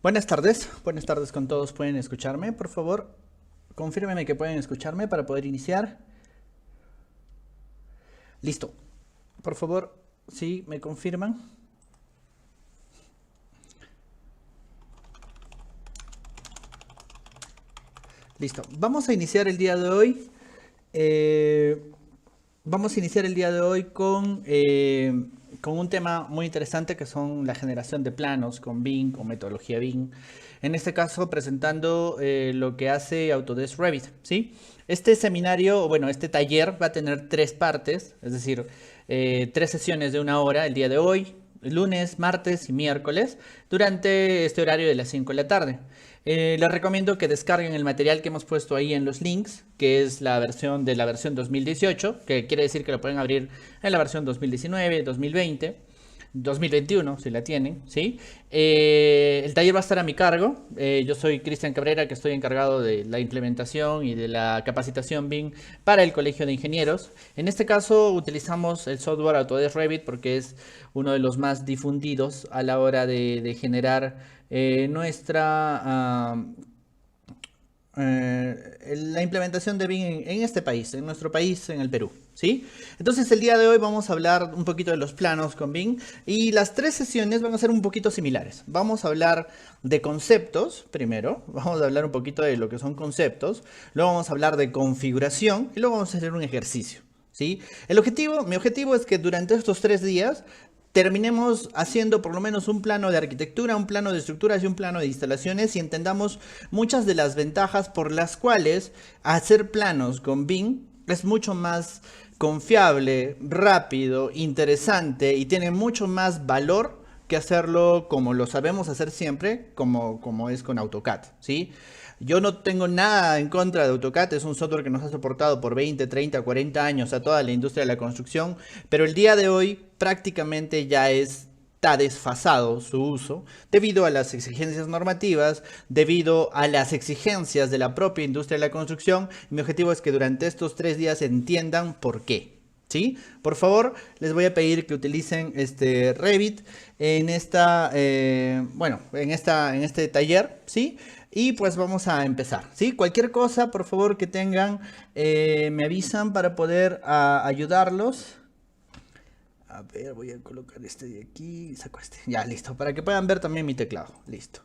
Buenas tardes con todos. ¿Pueden escucharme? Por favor, confírmeme que pueden escucharme para poder iniciar. Listo. Por favor, sí, me confirman. Listo. Vamos a iniciar el día de hoy. eh, Vamos a iniciar el día de hoy con un tema muy interesante que son la generación de planos con BIM, con metodología BIM. En este caso, presentando lo que hace Autodesk Revit, ¿sí? Este seminario, bueno, este taller va a tener tres partes, es decir, tres sesiones de una hora el día de hoy, lunes, martes y miércoles, durante este horario de las 5 de la tarde. Les recomiendo que descarguen el material que hemos puesto ahí en los links, que es la versión de la versión 2018, que quiere decir que lo pueden abrir en la versión 2019, 2020, 2021, si la tienen, ¿sí? El taller va a estar a mi cargo. Yo soy Cristian Cabrera, que estoy encargado de la implementación y de la capacitación BIM para el Colegio de Ingenieros. En este caso utilizamos el software Autodesk Revit porque es uno de los más difundidos a la hora de generar la implementación de BIM en este país, en nuestro país, en el Perú, ¿sí? Entonces el día de hoy vamos a hablar un poquito de los planos con BIM y las tres sesiones van a ser un poquito similares. Vamos a hablar de conceptos primero, vamos a hablar un poquito de lo que son conceptos, luego vamos a hablar de configuración y luego vamos a hacer un ejercicio, ¿sí? Mi objetivo es que durante estos 3 días terminemos haciendo por lo menos un plano de arquitectura, un plano de estructuras y un plano de instalaciones y entendamos muchas de las ventajas por las cuales hacer planos con BIM es mucho más confiable, rápido, interesante y tiene mucho más valor que hacerlo como lo sabemos hacer siempre, como es con AutoCAD, ¿sí? Yo no tengo nada en contra de AutoCAD, es un software que nos ha soportado por 20, 30, 40 años a toda la industria de la construcción, pero el día de hoy prácticamente ya está desfasado su uso debido a las exigencias normativas, debido a las exigencias de la propia industria de la construcción. Mi objetivo es que durante estos 3 días entiendan por qué. ¿Sí? Por favor, les voy a pedir que utilicen Revit en en este taller, ¿sí? Y pues vamos a empezar, ¿sí? Cualquier cosa, por favor, que tengan, me avisan para poder ayudarlos. A ver, voy a colocar este de aquí, saco este. Ya, listo, para que puedan ver también mi teclado. Listo.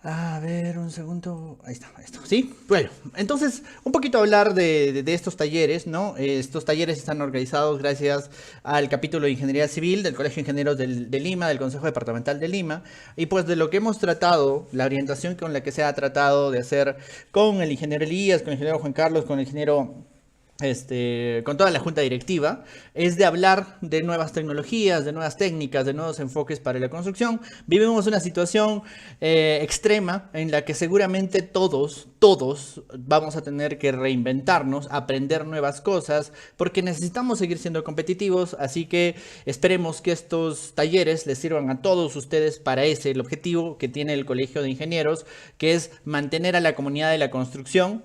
A ver, un segundo. Ahí está, esto. ¿Sí? Bueno, entonces, un poquito hablar de estos talleres, ¿no? Estos talleres están organizados gracias al capítulo de Ingeniería Civil del Colegio de Ingenieros de Lima, del Consejo Departamental de Lima, y pues de lo que hemos tratado, la orientación con la que se ha tratado de hacer con el ingeniero Elías, con el ingeniero Juan Carlos, con el ingeniero con toda la junta directiva, es de hablar de nuevas tecnologías, de nuevas técnicas, de nuevos enfoques para la construcción. Vivimos una situación extrema en la que seguramente todos vamos a tener que reinventarnos, aprender nuevas cosas, porque necesitamos seguir siendo competitivos, así que esperemos que estos talleres les sirvan a todos ustedes para el objetivo que tiene el Colegio de Ingenieros, que es mantener a la comunidad de la construcción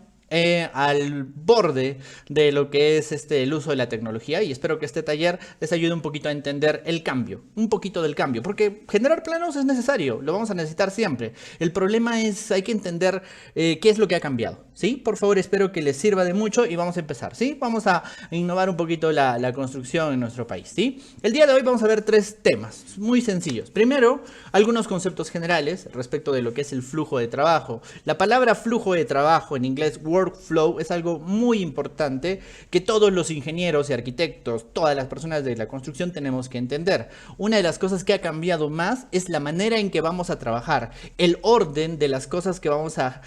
al borde de lo que es el uso de la tecnología, y espero que este taller les ayude un poquito a entender el cambio, un poquito del cambio, porque generar planos es necesario, lo vamos a necesitar siempre. El problema es, hay que entender qué es lo que ha cambiado, ¿sí? Por favor, espero que les sirva de mucho y vamos a empezar, ¿sí? Vamos a innovar un poquito la construcción en nuestro país, ¿sí? El día de hoy vamos a ver tres temas muy sencillos. Primero, algunos conceptos generales respecto de lo que es el flujo de trabajo. La palabra flujo de trabajo en inglés, workflow, es algo muy importante que todos los ingenieros y arquitectos, todas las personas de la construcción tenemos que entender. Una de las cosas que ha cambiado más es la manera en que vamos a trabajar, el orden de las cosas que vamos a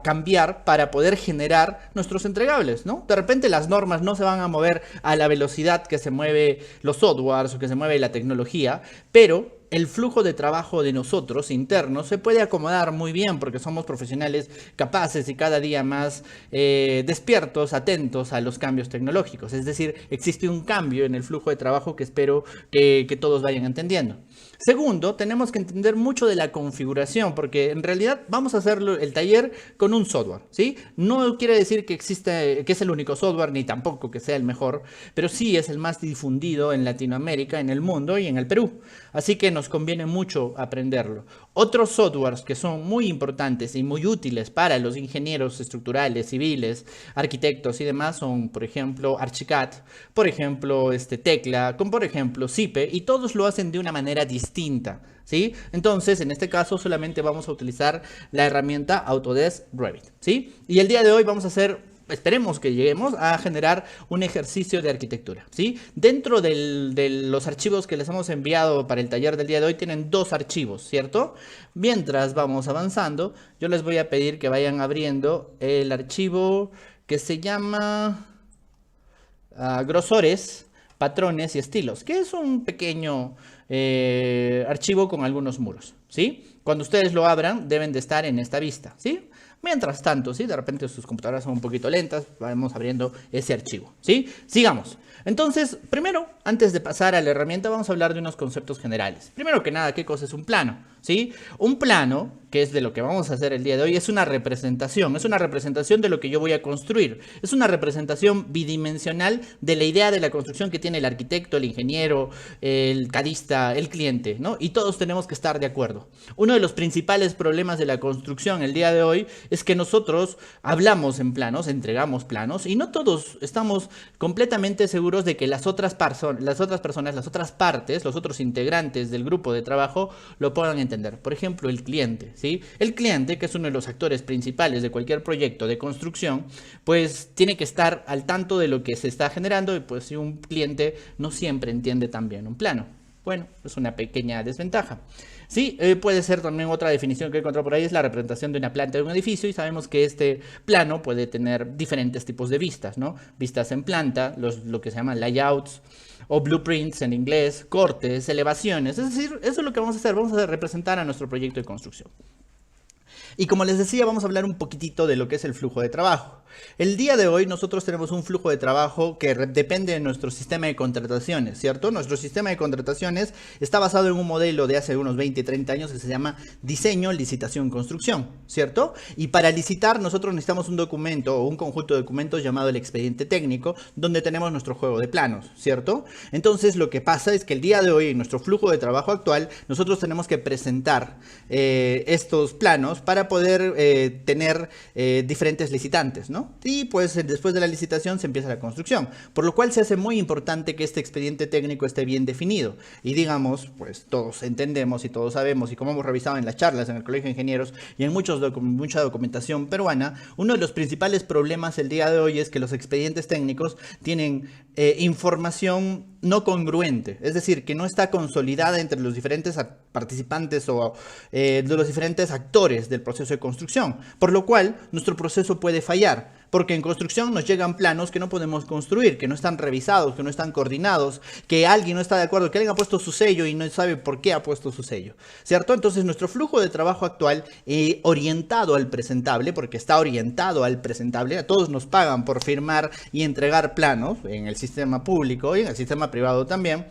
cambiar para poder generar nuestros entregables, ¿no? De repente las normas no se van a mover a la velocidad que se mueve los softwares o que se mueve la tecnología, pero el flujo de trabajo de nosotros internos se puede acomodar muy bien porque somos profesionales capaces y cada día más despiertos, atentos a los cambios tecnológicos. Es decir, existe un cambio en el flujo de trabajo que espero que todos vayan entendiendo. Segundo, tenemos que entender mucho de la configuración, porque en realidad vamos a hacer el taller con un software, ¿sí? No quiere decir que existe, que es el único software, ni tampoco que sea el mejor, pero sí es el más difundido en Latinoamérica, en el mundo y en el Perú. Así que nos conviene mucho aprenderlo. Otros softwares que son muy importantes y muy útiles para los ingenieros estructurales, civiles, arquitectos y demás son, por ejemplo, Archicad, por ejemplo, Tecla, como por ejemplo Sipe, y todos lo hacen de una manera distinta, ¿sí? Entonces, en este caso solamente vamos a utilizar la herramienta Autodesk Revit, ¿sí? Y el día de hoy vamos a hacer, esperemos que lleguemos a generar un ejercicio de arquitectura, ¿sí? Dentro de los archivos que les hemos enviado para el taller del día de hoy tienen dos archivos, ¿cierto? Mientras vamos avanzando, yo les voy a pedir que vayan abriendo el archivo que se llama grosores, patrones y estilos, que es un pequeño archivo con algunos muros, ¿sí? Cuando ustedes lo abran, deben de estar en esta vista, ¿sí? Mientras tanto, si de repente sus computadoras son un poquito lentas, vamos abriendo ese archivo, ¿sí? Sigamos. Entonces, primero, antes de pasar a la herramienta, vamos a hablar de unos conceptos generales. Primero que nada, ¿qué cosa es un plano? ¿Sí? Un plano, que es de lo que vamos a hacer el día de hoy, es una representación de lo que yo voy a construir. Es una representación bidimensional de la idea de la construcción que tiene el arquitecto, el ingeniero, el cadista, el cliente, ¿no? Y todos tenemos que estar de acuerdo. Uno de los principales problemas de la construcción el día de hoy es que nosotros hablamos en planos, entregamos planos, y no todos estamos completamente seguros de que las otras personas, las otras partes, los otros integrantes del grupo de trabajo lo puedan entender. Por ejemplo, el cliente, ¿sí? El cliente, que es uno de los actores principales de cualquier proyecto de construcción, pues tiene que estar al tanto de lo que se está generando y pues si un cliente no siempre entiende también un plano. Bueno, es una pequeña desventaja. Sí, puede ser también otra definición que he encontrado por ahí, es la representación de una planta de un edificio y sabemos que este plano puede tener diferentes tipos de vistas, ¿no? Vistas en planta, lo que se llaman layouts o blueprints en inglés, cortes, elevaciones, es decir, eso es lo que vamos a hacer, vamos a representar a nuestro proyecto de construcción. Y como les decía, vamos a hablar un poquitito de lo que es el flujo de trabajo. El día de hoy nosotros tenemos un flujo de trabajo que depende de nuestro sistema de contrataciones, ¿cierto? Nuestro sistema de contrataciones está basado en un modelo de hace unos 20, 30 años que se llama diseño, licitación, construcción, ¿cierto? Y para licitar nosotros necesitamos un documento o un conjunto de documentos llamado el expediente técnico, donde tenemos nuestro juego de planos, ¿cierto? Entonces lo que pasa es que el día de hoy en nuestro flujo de trabajo actual nosotros tenemos que presentar estos planos para poder tener diferentes licitantes, ¿no? Y pues después de la licitación se empieza la construcción, por lo cual se hace muy importante que este expediente técnico esté bien definido y digamos, pues todos entendemos y todos sabemos y como hemos revisado en las charlas en el Colegio de Ingenieros y en mucha documentación peruana, uno de los principales problemas el día de hoy es que los expedientes técnicos tienen información no congruente, es decir, que no está consolidada entre los diferentes participantes o de los diferentes actores del proceso de construcción, por lo cual nuestro proceso puede fallar. Porque en construcción nos llegan planos que no podemos construir, que no están revisados, que no están coordinados, que alguien no está de acuerdo, que alguien ha puesto su sello y no sabe por qué ha puesto su sello, ¿cierto? Entonces nuestro flujo de trabajo actual orientado al presentable, porque está orientado al presentable, a todos nos pagan por firmar y entregar planos en el sistema público y en el sistema privado también,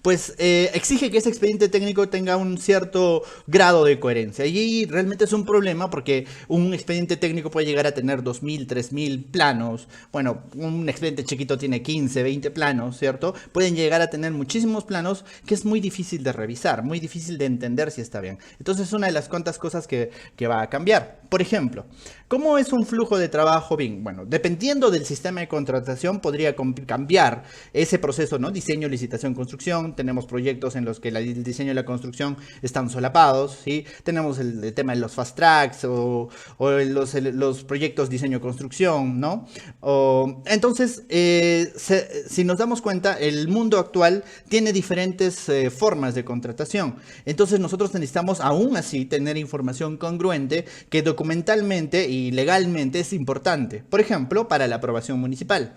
pues exige que ese expediente técnico tenga un cierto grado de coherencia. Y realmente es un problema porque un expediente técnico puede llegar a tener 2.000, 3.000 planos. Bueno, un expediente chiquito tiene 15, 20 planos, ¿cierto? Pueden llegar a tener muchísimos planos que es muy difícil de revisar, muy difícil de entender si está bien. Entonces es una de las cuantas cosas que va a cambiar. Por ejemplo, ¿cómo es un flujo de trabajo bien? Bueno, dependiendo del sistema de contratación podría cambiar ese proceso, ¿no? Diseño, licitación, construcción. Tenemos proyectos en los que el diseño y la construcción están solapados, ¿sí? Tenemos el tema de los fast tracks o los proyectos diseño-construcción, ¿no? Entonces, si nos damos cuenta, el mundo actual tiene diferentes formas de contratación. Entonces, nosotros necesitamos aún así tener información congruente que documentalmente y legalmente es importante. Por ejemplo, para la aprobación municipal.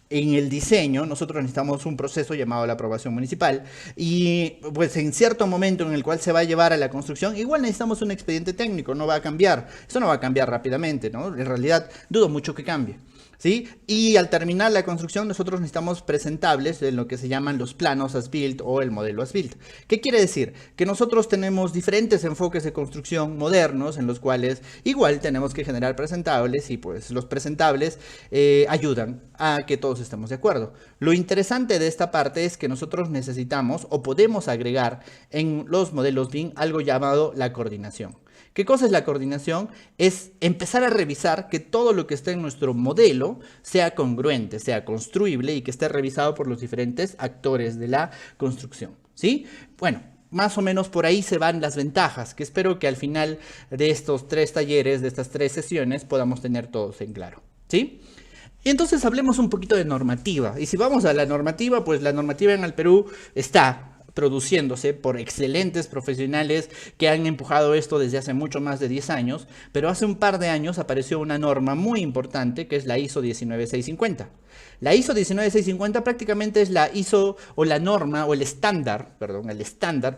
En el diseño nosotros necesitamos un proceso llamado la aprobación municipal y pues en cierto momento en el cual se va a llevar a la construcción igual necesitamos un expediente técnico, no va a cambiar, eso no va a cambiar rápidamente, ¿no? En realidad dudo mucho que cambie. ¿sí? Y al terminar la construcción nosotros necesitamos presentables en lo que se llaman los planos as-built o el modelo as-built. ¿Qué quiere decir? Que nosotros tenemos diferentes enfoques de construcción modernos en los cuales igual tenemos que generar presentables y pues los presentables ayudan a que todos estemos de acuerdo. Lo interesante de esta parte es que nosotros necesitamos o podemos agregar en los modelos BIM algo llamado la coordinación. ¿Qué cosa es la coordinación? Es empezar a revisar que todo lo que esté en nuestro modelo sea congruente, sea construible y que esté revisado por los diferentes actores de la construcción, ¿sí? Bueno, más o menos por ahí se van las ventajas, que espero que al final de estos 3 talleres, de estas 3 sesiones, podamos tener todos en claro, ¿sí? Y entonces hablemos un poquito de normativa. Y si vamos a la normativa, pues la normativa en el Perú está produciéndose por excelentes profesionales que han empujado esto desde hace mucho más de 10 años, pero hace un par de años apareció una norma muy importante que es la ISO 19650. La ISO 19650 prácticamente es la ISO o la norma o el estándar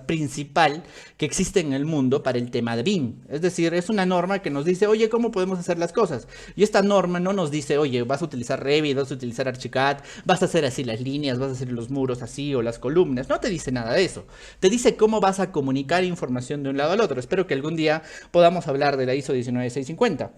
principal que existe en el mundo para el tema de BIM. Es decir, es una norma que nos dice, oye, ¿cómo podemos hacer las cosas? Y esta norma no nos dice, oye, vas a utilizar Revit, vas a utilizar Archicad, vas a hacer así las líneas, vas a hacer los muros así o las columnas. No te dice nada de eso. Te dice cómo vas a comunicar información de un lado al otro. Espero que algún día podamos hablar de la ISO 19650.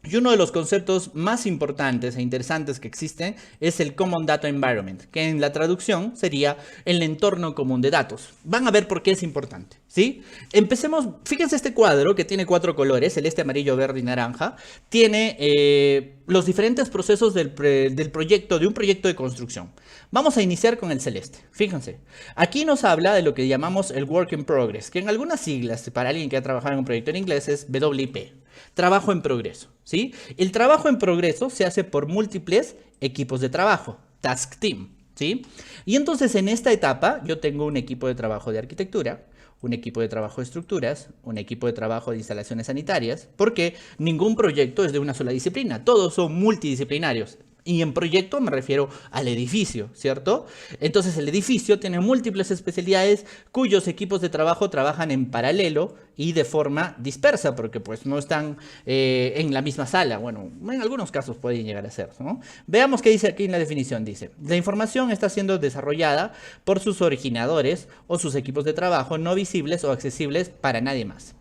Y uno de los conceptos más importantes e interesantes que existen es el Common Data Environment, que en la traducción sería el entorno común de datos. Van a ver por qué es importante, ¿sí? Empecemos, fíjense este cuadro que tiene 4 colores, celeste, amarillo, verde y naranja. Tiene los diferentes procesos del proyecto, de un proyecto de construcción. Vamos a iniciar con el celeste. Fíjense, aquí nos habla de lo que llamamos el Work in Progress, que en algunas siglas, para alguien que ha trabajado en un proyecto en inglés, es WIP. Trabajo en progreso, ¿sí? El trabajo en progreso se hace por múltiples equipos de trabajo, task team, ¿sí? Y entonces en esta etapa yo tengo un equipo de trabajo de arquitectura, un equipo de trabajo de estructuras, un equipo de trabajo de instalaciones sanitarias, porque ningún proyecto es de una sola disciplina, todos son multidisciplinarios. Y en proyecto me refiero al edificio, ¿cierto? Entonces el edificio tiene múltiples especialidades cuyos equipos de trabajo trabajan en paralelo y de forma dispersa, porque pues no están en la misma sala. Bueno, en algunos casos pueden llegar a ser, ¿no? Veamos qué dice aquí en la definición. Dice, la información está siendo desarrollada por sus originadores o sus equipos de trabajo no visibles o accesibles para nadie más.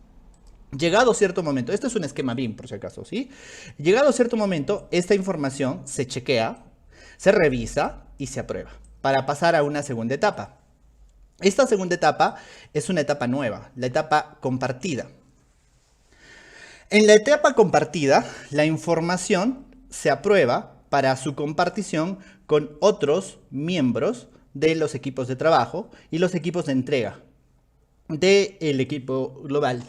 Llegado cierto momento, esto es un esquema BIM por si acaso, ¿sí? Llegado cierto momento, esta información se chequea, se revisa y se aprueba para pasar a una segunda etapa. Esta segunda etapa es una etapa nueva, la etapa compartida. En la etapa compartida, la información se aprueba para su compartición con otros miembros de los equipos de trabajo y los equipos de entrega del equipo global.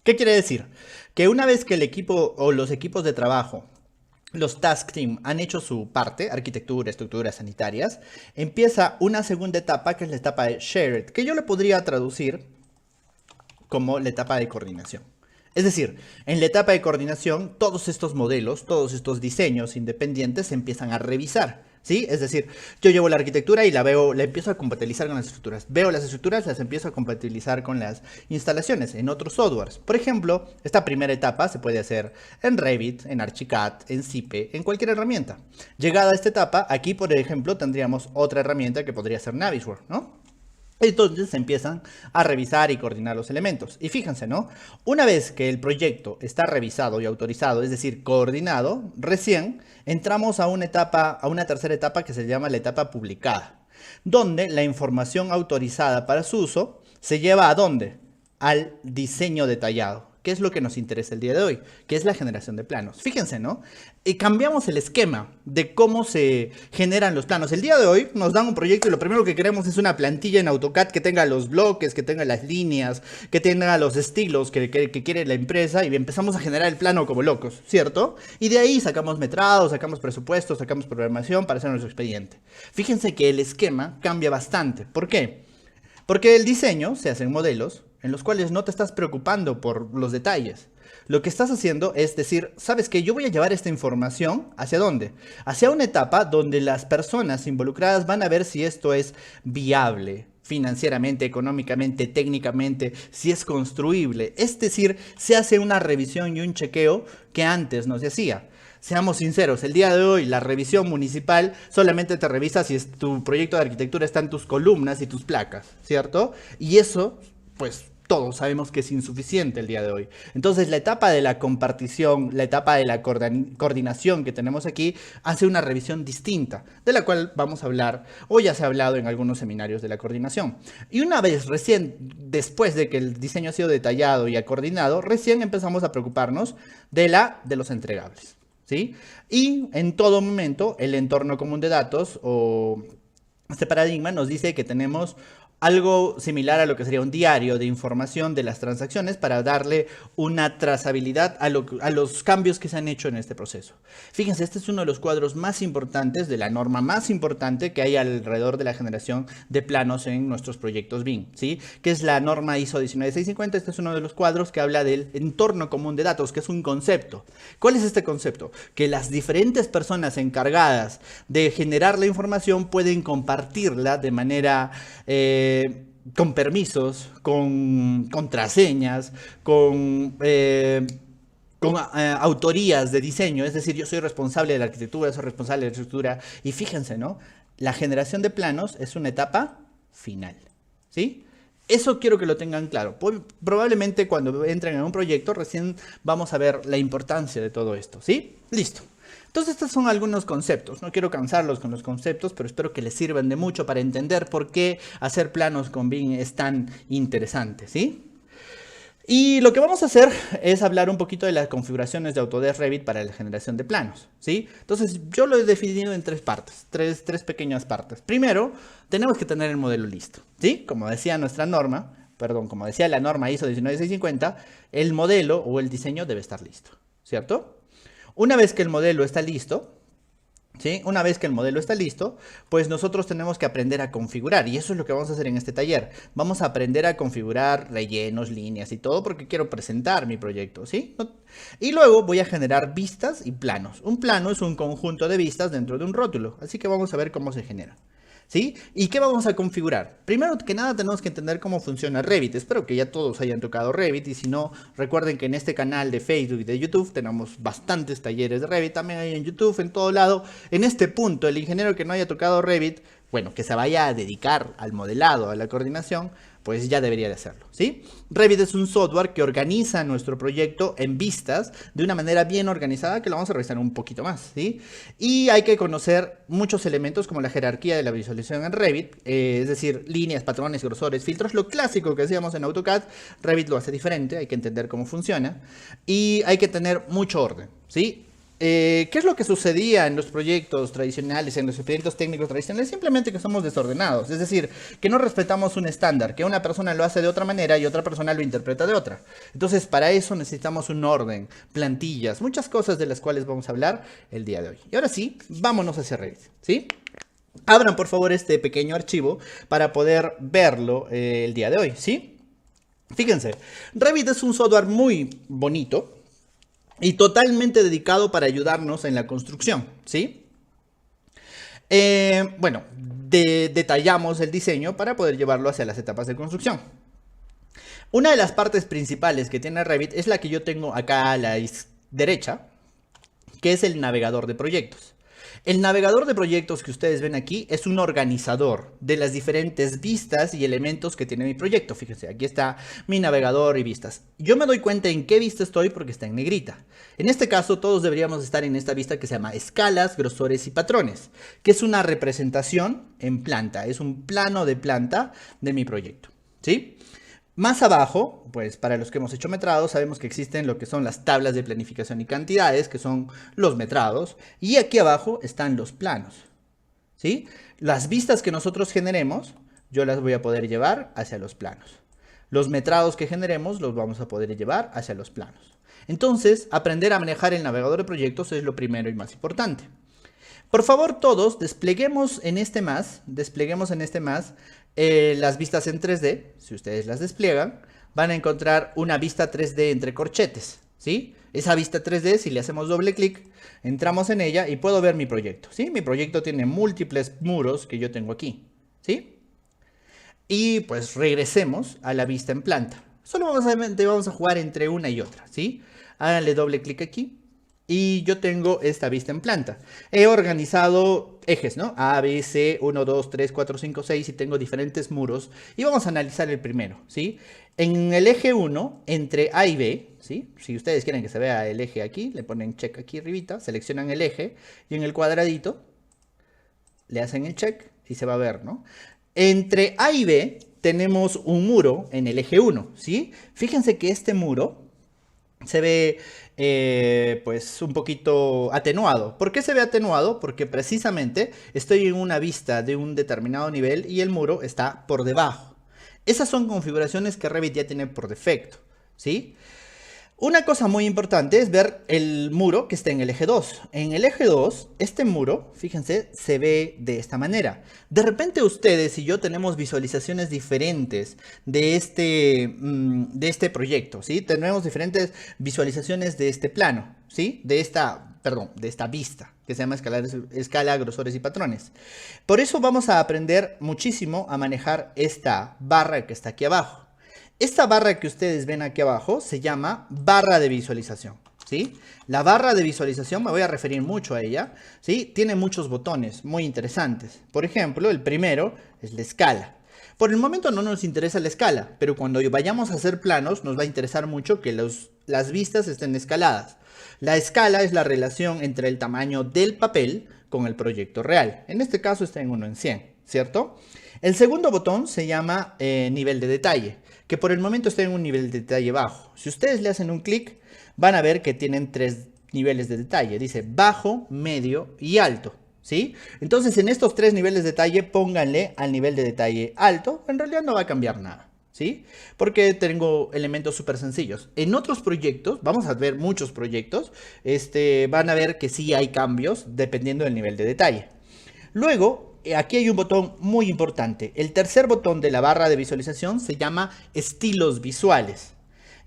¿Qué quiere decir? Que una vez que el equipo o los equipos de trabajo, los task team, han hecho su parte, arquitectura, estructuras sanitarias, empieza una segunda etapa que es la etapa de shared, que yo le podría traducir como la etapa de coordinación. Es decir, en la etapa de coordinación, todos estos modelos, todos estos diseños independientes se empiezan a revisar, ¿sí? Es decir, yo llevo la arquitectura y la empiezo a compatibilizar con las estructuras. Veo las estructuras, las empiezo a compatibilizar con las instalaciones en otros softwares. Por ejemplo, esta primera etapa se puede hacer en Revit, en Archicad, en Cipe, en cualquier herramienta. Llegada a esta etapa, aquí, por ejemplo, tendríamos otra herramienta que podría ser Navisworks, ¿no? Entonces se empiezan a revisar y coordinar los elementos. Y fíjense, ¿no? Una vez que el proyecto está revisado y autorizado, es decir, coordinado, recién entramos a una etapa, a una tercera etapa que se llama la etapa publicada, donde la información autorizada para su uso se lleva ¿a dónde? Al diseño detallado. ¿Qué es lo que nos interesa el día de hoy? Que es la generación de planos. Fíjense, ¿no? Y cambiamos el esquema de cómo se generan los planos. El día de hoy nos dan un proyecto y lo primero que queremos es una plantilla en AutoCAD que tenga los bloques, que tenga las líneas, que tenga los estilos que quiere la empresa y empezamos a generar el plano como locos, ¿cierto? Y de ahí sacamos metrados, sacamos presupuestos, sacamos programación para hacer nuestro expediente. Fíjense que el esquema cambia bastante. ¿Por qué? Porque el diseño se hace en modelos en los cuales no te estás preocupando por los detalles. Lo que estás haciendo es decir, ¿sabes qué? Yo voy a llevar esta información ¿hacia dónde? Hacia una etapa donde las personas involucradas van a ver si esto es viable, financieramente, económicamente, técnicamente, si es construible. Es decir, se hace una revisión y un chequeo que antes no se hacía. Seamos sinceros, el día de hoy la revisión municipal solamente te revisa si tu proyecto de arquitectura está en tus columnas y tus placas, ¿cierto? Y eso, pues todos sabemos que es insuficiente el día de hoy. Entonces la etapa de la compartición, la etapa de la coordinación que tenemos aquí, hace una revisión distinta, de la cual vamos a hablar, o ya se ha hablado en algunos seminarios de la coordinación. Y una vez recién, después de que el diseño ha sido detallado y ha coordinado, recién empezamos a preocuparnos de los entregables, ¿sí? Y en todo momento, el entorno común de datos, o este paradigma, nos dice que tenemos algo similar a lo que sería un diario de información de las transacciones para darle una trazabilidad a los cambios que se han hecho en este proceso. Fíjense, este es uno de los cuadros más importantes de la norma más importante que hay alrededor de la generación de planos en nuestros proyectos BIM, ¿sí? Que es la norma ISO 19650. Este es uno de los cuadros que habla del entorno común de datos, que es un concepto. ¿Cuál es este concepto? Que las diferentes personas encargadas de generar la información pueden compartirla de manera con permisos, con contraseñas, con autorías de diseño. Es decir, yo soy responsable de la arquitectura, soy responsable de la estructura. Y fíjense, ¿no? La generación de planos es una etapa final, ¿sí? Eso quiero que lo tengan claro. Probablemente cuando entren en un proyecto recién vamos a ver la importancia de todo esto, ¿sí? Listo. Entonces estos son algunos conceptos. No quiero cansarlos con los conceptos, pero espero que les sirvan de mucho para entender por qué hacer planos con BIM es tan interesante, ¿sí? Y lo que vamos a hacer es hablar un poquito de las configuraciones de Autodesk Revit para la generación de planos, ¿sí? Entonces yo lo he definido en tres partes, tres pequeñas partes. Primero, tenemos que tener el modelo listo, ¿sí? Como decía nuestra norma, como decía la norma ISO 19650, el modelo o el diseño debe estar listo, ¿cierto? Una vez que el modelo está listo, ¿sí? Una vez que el modelo está listo, pues nosotros tenemos que aprender a configurar, y eso es lo que vamos a hacer en este taller. Vamos a aprender a configurar rellenos, líneas y todo, porque quiero presentar mi proyecto, ¿sí? Y luego voy a generar vistas y planos. Un plano es un conjunto de vistas dentro de un rótulo, así que vamos a ver cómo se genera, ¿sí? ¿Y qué vamos a configurar? Primero que nada tenemos que entender cómo funciona Revit. Espero que ya todos hayan tocado Revit, y si no, recuerden que en este canal de Facebook y de YouTube tenemos bastantes talleres de Revit. También hay en YouTube, en todo lado. En este punto, el ingeniero que no haya tocado Revit, bueno, que se vaya a dedicar al modelado, a la coordinación, pues ya debería de hacerlo, ¿sí? Revit es un software que organiza nuestro proyecto en vistas de una manera bien organizada, que lo vamos a revisar un poquito más, ¿sí? Y hay que conocer muchos elementos como la jerarquía de la visualización en Revit, es decir, líneas, patrones, grosores, filtros, lo clásico que hacíamos en AutoCAD. Revit lo hace diferente, hay que entender cómo funciona y hay que tener mucho orden, ¿sí? ¿Qué es lo que sucedía en los proyectos tradicionales, en los proyectos técnicos tradicionales? Simplemente que somos desordenados, es decir, que no respetamos un estándar, que una persona lo hace de otra manera y otra persona lo interpreta de otra. Entonces, para eso necesitamos un orden, plantillas, muchas cosas de las cuales vamos a hablar el día de hoy. Y ahora sí, vámonos hacia Revit, ¿sí? Abran por favor este pequeño archivo para poder verlo el día de hoy, ¿sí? Fíjense, Revit es un software muy bonito y totalmente dedicado para ayudarnos en la construcción, ¿sí? Bueno, detallamos el diseño para poder llevarlo hacia las etapas de construcción. Una de las partes principales que tiene Revit es la que yo tengo acá a la derecha, que es el navegador de proyectos. El navegador de proyectos que ustedes ven aquí es un organizador de las diferentes vistas y elementos que tiene mi proyecto. Fíjense, aquí está mi navegador y vistas. Yo me doy cuenta en qué vista estoy porque está en negrita. En este caso, todos deberíamos estar en esta vista que se llama escalas, grosores y patrones, que es una representación en planta. Es un plano de planta de mi proyecto, ¿sí? Más abajo, pues para los que hemos hecho metrados, sabemos que existen lo que son las tablas de planificación y cantidades, que son los metrados, y aquí abajo están los planos, ¿sí? Las vistas que nosotros generemos, yo las voy a poder llevar hacia los planos. Los metrados que generemos los vamos a poder llevar hacia los planos. Entonces, aprender a manejar el navegador de proyectos es lo primero y más importante. Por favor, todos despleguemos en este más, las vistas en 3D. Si ustedes las despliegan, van a encontrar una vista 3D entre corchetes, ¿sí? Esa vista 3D, si le hacemos doble clic, entramos en ella y puedo ver mi proyecto, ¿sí? Mi proyecto tiene múltiples muros que yo tengo aquí, ¿sí? Y pues regresemos a la vista en planta. Solo vamos a jugar entre una y otra, ¿sí? Háganle doble clic aquí. Y yo tengo esta vista en planta. He organizado ejes, ¿no? A, B, C, 1, 2, 3, 4, 5, 6 y tengo diferentes muros. Y vamos a analizar el primero, ¿sí? En el eje 1, entre A y B, ¿sí? Si ustedes quieren que se vea el eje aquí, le ponen check aquí arribita, seleccionan el eje y en el cuadradito le hacen el check y se va a ver, ¿no? Entre A y B tenemos un muro en el eje 1, ¿sí? Fíjense que este muro se ve pues un poquito atenuado. ¿Por qué se ve atenuado? Porque precisamente estoy en una vista de un determinado nivel y el muro está por debajo. Esas son configuraciones que Revit ya tiene por defecto, ¿sí? Una cosa muy importante es ver el muro que está en el eje 2. En el eje 2, este muro, fíjense, se ve de esta manera. De repente ustedes y yo tenemos visualizaciones diferentes de este proyecto, ¿sí? Tenemos diferentes visualizaciones de este plano, ¿sí? De esta vista, que se llama escala, grosores y patrones. Por eso vamos a aprender muchísimo a manejar esta barra que está aquí abajo. Esta barra que ustedes ven aquí abajo se llama barra de visualización, ¿sí? La barra de visualización, me voy a referir mucho a ella, ¿sí? Tiene muchos botones muy interesantes. Por ejemplo, el primero es la escala. Por el momento no nos interesa la escala, pero cuando vayamos a hacer planos nos va a interesar mucho que las vistas estén escaladas. La escala es la relación entre el tamaño del papel con el proyecto real. En este caso está en 1 en 100, ¿cierto? El segundo botón se llama nivel de detalle, que por el momento está en un nivel de detalle bajo. Si ustedes le hacen un clic, van a ver que tienen 3 niveles de detalle. Dice bajo, medio y alto, ¿sí? Entonces en estos 3 niveles de detalle pónganle al nivel de detalle alto. En realidad no va a cambiar nada, ¿sí? Porque tengo elementos súper sencillos. En otros proyectos, vamos a ver muchos proyectos, van a ver que sí hay cambios dependiendo del nivel de detalle. Luego, aquí hay un botón muy importante. El tercer botón de la barra de visualización se llama estilos visuales.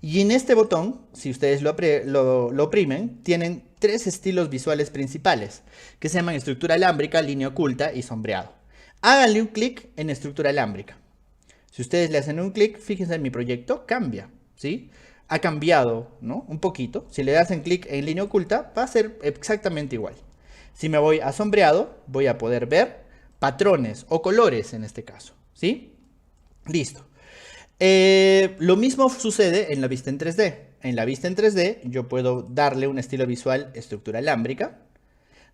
Y en este botón, si ustedes lo oprimen, tienen 3 estilos visuales principales, que se llaman estructura alámbrica, línea oculta y sombreado. Háganle un clic en estructura alámbrica. Si ustedes le hacen un clic, fíjense en mi proyecto, cambia, ¿sí? Ha cambiado, ¿no? Un poquito. Si le hacen clic en línea oculta, va a ser exactamente igual. Si me voy a sombreado, voy a poder ver patrones o colores en este caso, ¿sí? Listo. Lo mismo sucede en la vista en 3D. En la vista en 3D yo puedo darle un estilo visual estructura alámbrica,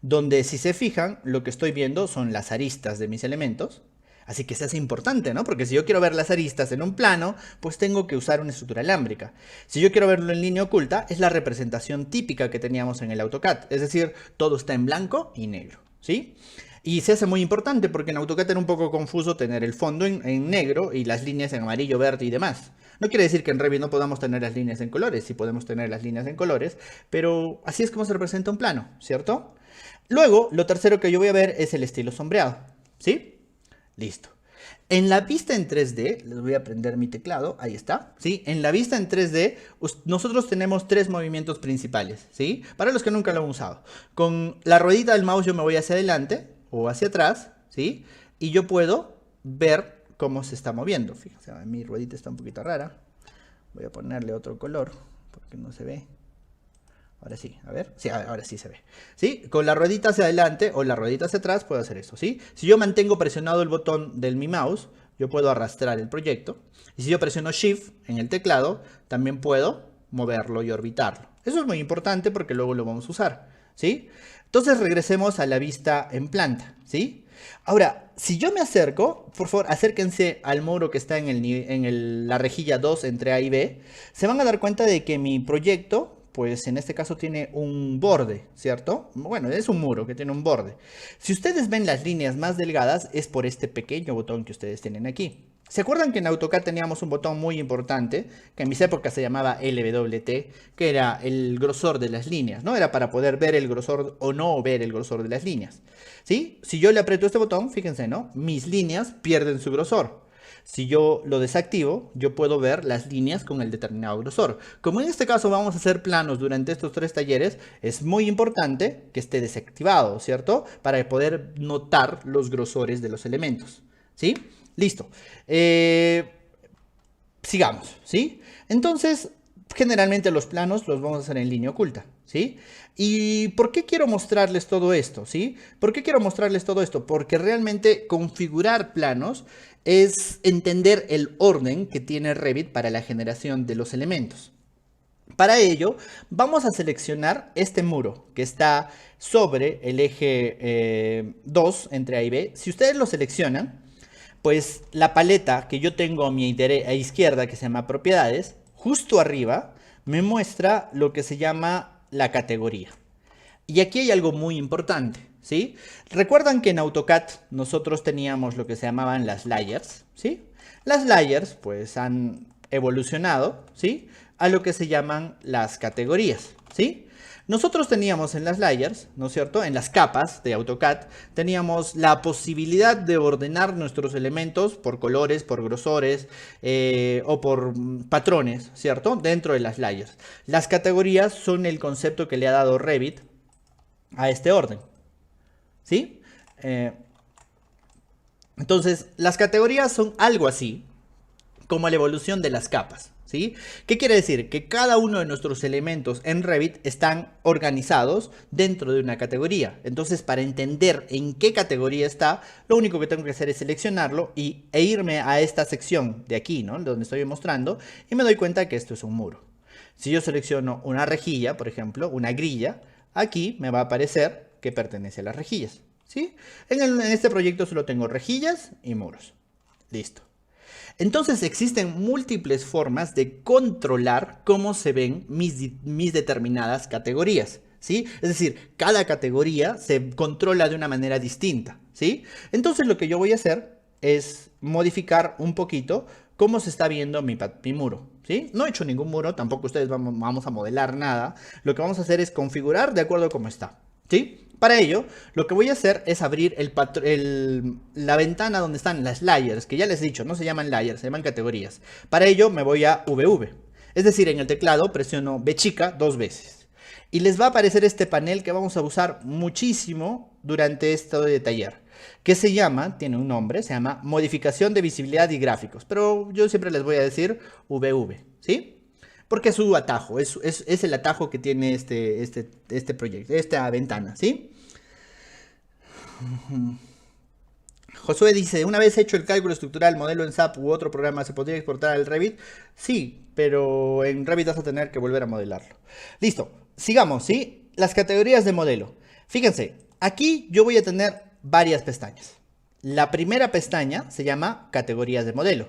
donde si se fijan, lo que estoy viendo son las aristas de mis elementos. Así que eso es importante, ¿no? Porque si yo quiero ver las aristas en un plano, pues tengo que usar una estructura alámbrica. Si yo quiero verlo en línea oculta, es la representación típica que teníamos en el AutoCAD. Es decir, todo está en blanco y negro, ¿sí? Y se hace muy importante porque en AutoCAD era un poco confuso tener el fondo en negro y las líneas en amarillo, verde y demás. No quiere decir que en Revit no podamos tener las líneas en colores, sí podemos tener las líneas en colores, pero así es como se representa un plano, ¿cierto? Luego, lo tercero que yo voy a ver es el estilo sombreado, ¿sí? Listo. En la vista en 3D, les voy a prender mi teclado, ahí está, ¿sí? En la vista en 3D, nosotros tenemos 3 movimientos principales, ¿sí? Para los que nunca lo han usado. Con la ruedita del mouse yo me voy hacia adelante o hacia atrás, ¿sí? Y yo puedo ver cómo se está moviendo. Fíjense, mi ruedita está un poquito rara. Voy a ponerle otro color, porque no se ve. Ahora sí, a ver, sí, ahora sí se ve, ¿sí? Con la ruedita hacia adelante o la ruedita hacia atrás puedo hacer esto, ¿sí? Si yo mantengo presionado el botón de mi mouse, yo puedo arrastrar el proyecto. Y si yo presiono Shift en el teclado, también puedo moverlo y orbitarlo. Eso es muy importante porque luego lo vamos a usar, ¿sí? Entonces regresemos a la vista en planta, ¿sí? Ahora, si yo me acerco, por favor, acérquense al muro que está en la rejilla 2 entre A y B. Se van a dar cuenta de que mi proyecto, pues en este caso tiene un borde, ¿cierto? Bueno, es un muro que tiene un borde. Si ustedes ven las líneas más delgadas, es por este pequeño botón que ustedes tienen aquí. ¿Se acuerdan que en AutoCAD teníamos un botón muy importante, que en mis épocas se llamaba LWT, que era el grosor de las líneas, ¿no? Era para poder ver el grosor o no ver el grosor de las líneas, ¿sí? Si yo le aprieto este botón, fíjense, ¿no? Mis líneas pierden su grosor. Si yo lo desactivo, yo puedo ver las líneas con el determinado grosor. Como en este caso vamos a hacer planos durante estos 3 talleres, es muy importante que esté desactivado, ¿cierto? Para poder notar los grosores de los elementos, ¿sí? Listo. Sigamos, ¿sí? Entonces, generalmente los planos los vamos a hacer en línea oculta, ¿sí? ¿Y por qué quiero mostrarles todo esto, sí? ¿Por qué quiero mostrarles todo esto? Porque realmente configurar planos es entender el orden que tiene Revit para la generación de los elementos. Para ello, vamos a seleccionar este muro que está sobre el eje 2 entre A y B. Si ustedes lo seleccionan, pues la paleta que yo tengo a mi izquierda, que se llama propiedades, justo arriba me muestra lo que se llama la categoría. Y aquí hay algo muy importante, ¿sí? Recuerdan que en AutoCAD nosotros teníamos lo que se llamaban las layers, ¿sí? Las layers pues han evolucionado, ¿sí? A lo que se llaman las categorías, ¿sí? Nosotros teníamos en las layers, ¿no es cierto? En las capas de AutoCAD teníamos la posibilidad de ordenar nuestros elementos por colores, por grosores o por patrones, ¿cierto? Dentro de las layers. Las categorías son el concepto que le ha dado Revit a este orden, ¿sí? Entonces, las categorías son algo así como la evolución de las capas, ¿sí? ¿Qué quiere decir? Que cada uno de nuestros elementos en Revit están organizados dentro de una categoría. Entonces, para entender en qué categoría está, lo único que tengo que hacer es seleccionarlo e irme a esta sección de aquí, ¿no? Donde estoy mostrando, y me doy cuenta que esto es un muro. Si yo selecciono una rejilla, por ejemplo, una grilla, aquí me va a aparecer que pertenece a las rejillas, ¿sí? En este proyecto solo tengo rejillas y muros. Listo. Entonces existen múltiples formas de controlar cómo se ven mis determinadas categorías, ¿sí? Es decir, cada categoría se controla de una manera distinta, ¿sí? Entonces lo que yo voy a hacer es modificar un poquito cómo se está viendo mi muro, ¿sí? No he hecho ningún muro, tampoco ustedes vamos a modelar nada. Lo que vamos a hacer es configurar de acuerdo a cómo está, ¿sí? Para ello, lo que voy a hacer es abrir la ventana donde están las layers, que ya les he dicho, no se llaman layers, se llaman categorías. Para ello me voy a VV, es decir, en el teclado presiono B chica 2 veces. Y les va a aparecer este panel que vamos a usar muchísimo durante este taller, que se llama, tiene un nombre, se llama Modificación de Visibilidad y Gráficos, pero yo siempre les voy a decir VV, ¿sí? Porque es su atajo, es el atajo que tiene este proyecto, esta ventana, ¿sí? Josué dice, una vez hecho el cálculo estructural, modelo en SAP u otro programa, ¿se podría exportar al Revit? Sí, pero en Revit vas a tener que volver a modelarlo. Listo, sigamos, ¿sí? Las categorías de modelo. Fíjense, aquí yo voy a tener varias pestañas. La primera pestaña se llama categorías de modelo,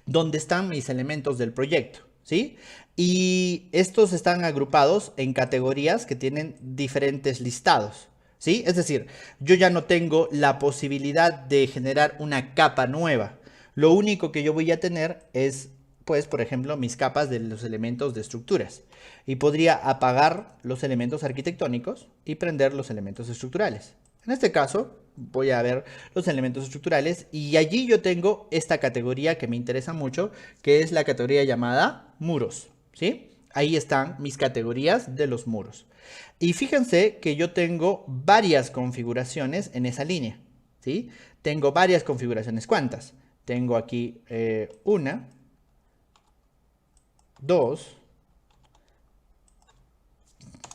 donde están mis elementos del proyecto, ¿sí? Y estos están agrupados en categorías que tienen diferentes listados, ¿sí? Es decir, yo ya no tengo la posibilidad de generar una capa nueva. Lo único que yo voy a tener es, pues, por ejemplo, mis capas de los elementos de estructuras. Y podría apagar los elementos arquitectónicos y prender los elementos estructurales. En este caso, voy a ver los elementos estructurales y allí yo tengo esta categoría que me interesa mucho, que es la categoría llamada muros, ¿sí? Ahí están mis categorías de los muros. Y fíjense que yo tengo varias configuraciones en esa línea, ¿sí? Tengo varias configuraciones. ¿Cuántas? Tengo aquí una, dos,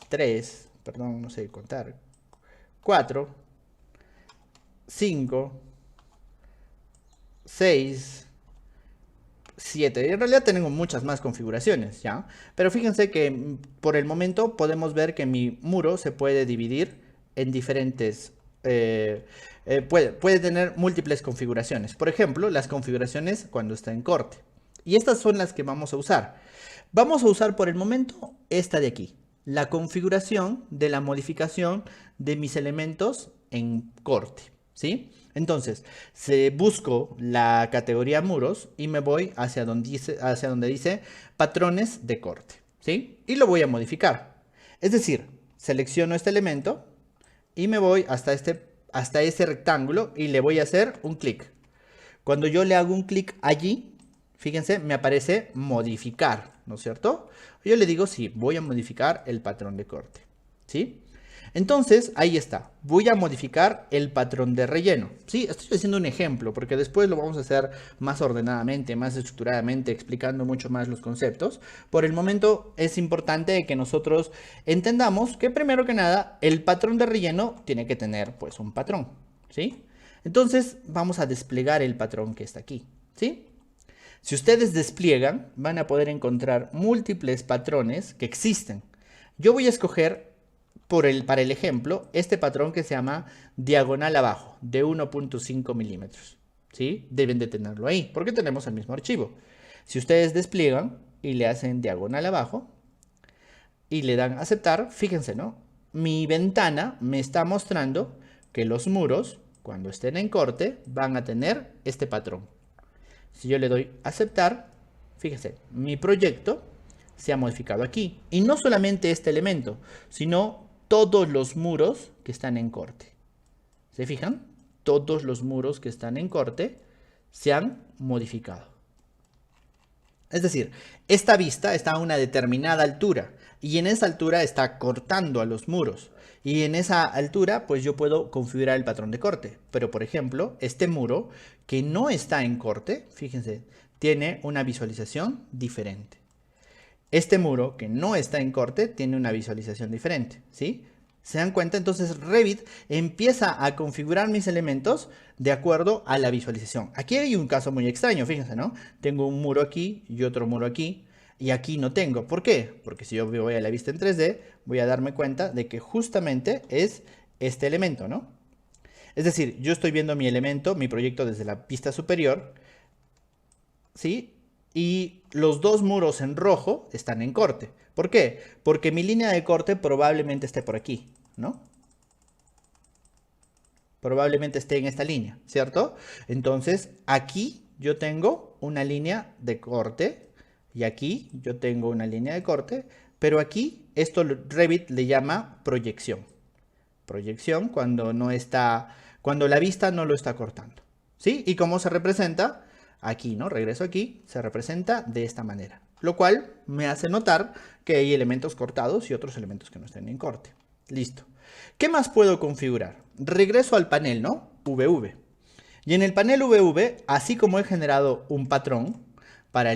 tres, perdón, no sé contar, 4, 5, 6, 7. En realidad tenemos muchas más configuraciones, ¿ya? Pero fíjense que por el momento podemos ver que mi muro se puede dividir en diferentes... puede tener múltiples configuraciones. Por ejemplo, las configuraciones cuando está en corte. Y estas son las que vamos a usar. Vamos a usar por el momento esta de aquí. La configuración de la modificación de mis elementos en corte, ¿sí? Entonces, busco la categoría muros y me voy hacia donde dice patrones de corte, ¿sí? Y lo voy a modificar. Es decir, selecciono este elemento y me voy hasta este rectángulo y le voy a hacer un clic. Cuando yo le hago un clic allí, fíjense, me aparece modificar, ¿no es cierto? Yo le digo, sí, voy a modificar el patrón de corte, ¿sí? Entonces, ahí está. Voy a modificar el patrón de relleno. ¿Sí? Estoy haciendo un ejemplo porque después lo vamos a hacer más ordenadamente, más estructuradamente, explicando mucho más los conceptos. Por el momento es importante que nosotros entendamos que primero que nada el patrón de relleno tiene que tener pues un patrón. ¿Sí? Entonces vamos a desplegar el patrón que está aquí. ¿Sí? Si ustedes despliegan, van a poder encontrar múltiples patrones que existen. Yo voy a escoger para el ejemplo este patrón que se llama diagonal abajo de 1.5 milímetros. ¿Sí? Deben de tenerlo ahí porque tenemos el mismo archivo. Si ustedes despliegan y le hacen diagonal abajo y le dan aceptar, fíjense, ¿no? Mi ventana me está mostrando que los muros, cuando estén en corte, van a tener este patrón. Si yo le doy aceptar, fíjense, mi proyecto se ha modificado aquí. Y no solamente este elemento, sino todos los muros que están en corte. ¿Se fijan? Todos los muros que están en corte se han modificado. Es decir, esta vista está a una determinada altura y en esa altura está cortando a los muros. Y en esa altura, pues yo puedo configurar el patrón de corte. Pero, por ejemplo, este muro que no está en corte, fíjense, tiene una visualización diferente. Este muro que no está en corte tiene una visualización diferente, ¿sí? ¿Se dan cuenta? Entonces Revit empieza a configurar mis elementos de acuerdo a la visualización. Aquí hay un caso muy extraño, fíjense, ¿no? Tengo un muro aquí y otro muro aquí. Y aquí no tengo. ¿Por qué? Porque si yo voy a la vista en 3D, voy a darme cuenta de que justamente es este elemento, ¿no? Es decir, yo estoy viendo mi elemento, mi proyecto desde la vista superior, ¿sí? Y los dos muros en rojo están en corte. ¿Por qué? Porque mi línea de corte probablemente esté por aquí, ¿no? Probablemente esté en esta línea, ¿cierto? Entonces, aquí yo tengo una línea de corte. Y aquí yo tengo una línea de corte, pero aquí esto Revit le llama proyección. Proyección cuando la vista no lo está cortando. ¿Sí? ¿Y cómo se representa? Aquí, ¿no? Regreso aquí, se representa de esta manera. Lo cual me hace notar que hay elementos cortados y otros elementos que no estén en corte. Listo. ¿Qué más puedo configurar? Regreso al panel, ¿no? VV. Y en el panel VV, así como he generado un patrón para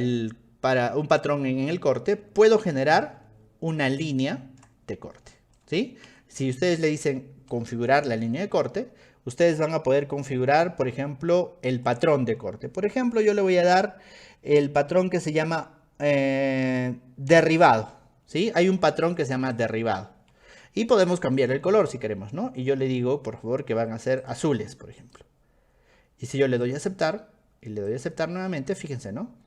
un patrón en el corte, puedo generar una línea de corte, ¿sí? Si ustedes le dicen configurar la línea de corte, ustedes van a poder configurar, por ejemplo, el patrón de corte. Por ejemplo, yo le voy a dar el patrón que se llama derribado, ¿sí? Hay un patrón que se llama derribado. Y podemos cambiar el color si queremos, ¿no? Y yo le digo, por favor, que van a ser azules, por ejemplo. Y si yo le doy a aceptar, y le doy a aceptar nuevamente, fíjense, ¿no?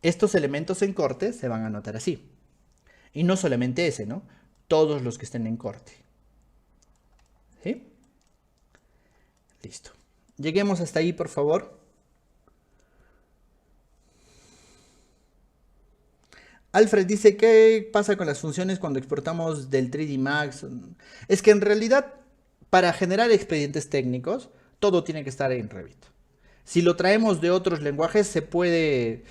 Estos elementos en corte se van a anotar así. Y no solamente ese, ¿no? Todos los que estén en corte. ¿Sí? Listo. Lleguemos hasta ahí, por favor. Alfred dice, ¿qué pasa con las funciones cuando exportamos del 3D Max? Es que en realidad, para generar expedientes técnicos, todo tiene que estar en Revit. Si lo traemos de otros lenguajes se puede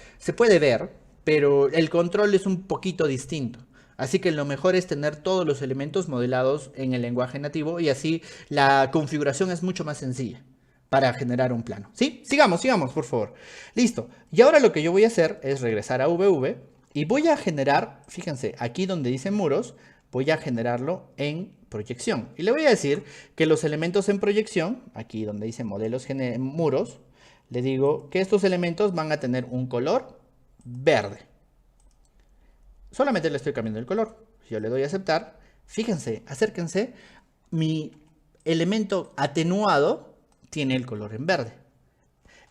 ver, pero el control es un poquito distinto. Así que lo mejor es tener todos los elementos modelados en el lenguaje nativo y así la configuración es mucho más sencilla para generar un plano. ¿Sí? Sigamos, por favor. Listo. Y ahora lo que yo voy a hacer es regresar a VV y voy a generar, fíjense, aquí donde dice muros, voy a generarlo en proyección. Y le voy a decir que los elementos en proyección, aquí donde dice modelos muros, le digo que estos elementos van a tener un color verde. Solamente le estoy cambiando el color. Si yo le doy a aceptar, fíjense, acérquense, mi elemento atenuado tiene el color en verde.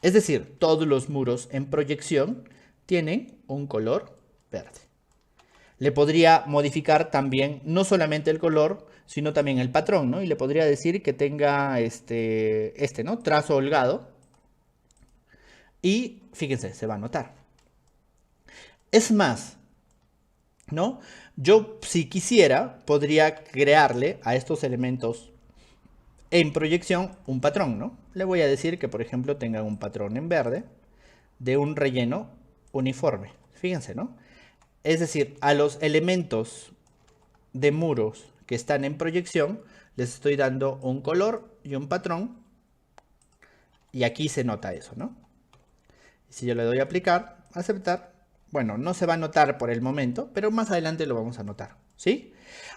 Es decir, todos los muros en proyección tienen un color verde. Le podría modificar también no solamente el color, sino también el patrón, ¿no? Y le podría decir que tenga ¿no? Trazo holgado. Y fíjense, se va a notar. Es más, ¿no? Yo, si quisiera, podría crearle a estos elementos en proyección un patrón, ¿no? Le voy a decir que, por ejemplo, tengan un patrón en verde de un relleno uniforme. Fíjense, ¿no? Es decir, a los elementos de muros que están en proyección, les estoy dando un color y un patrón. Y aquí se nota eso, ¿no? Si yo le doy a aplicar, aceptar, bueno, no se va a notar por el momento, pero más adelante lo vamos a notar, ¿sí?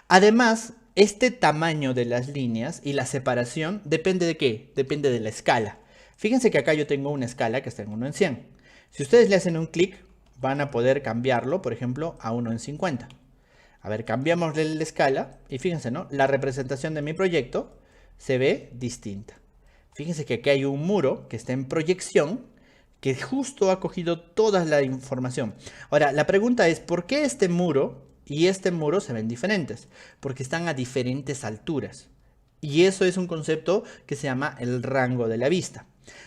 Además, este tamaño de las líneas y la separación depende de ¿qué? Depende de la escala. Fíjense que acá yo tengo una escala que está en 1 en 100. Si ustedes le hacen un clic, van a poder cambiarlo, por ejemplo, a 1 en 50. A ver, cambiamos la escala y fíjense, ¿no? La representación de mi proyecto se ve distinta. Fíjense que aquí hay un muro que está en proyección que justo ha cogido toda la información. Ahora, la pregunta es, ¿por qué este muro y este muro se ven diferentes? Porque están a diferentes alturas. Y eso es un concepto que se llama el rango de la vista.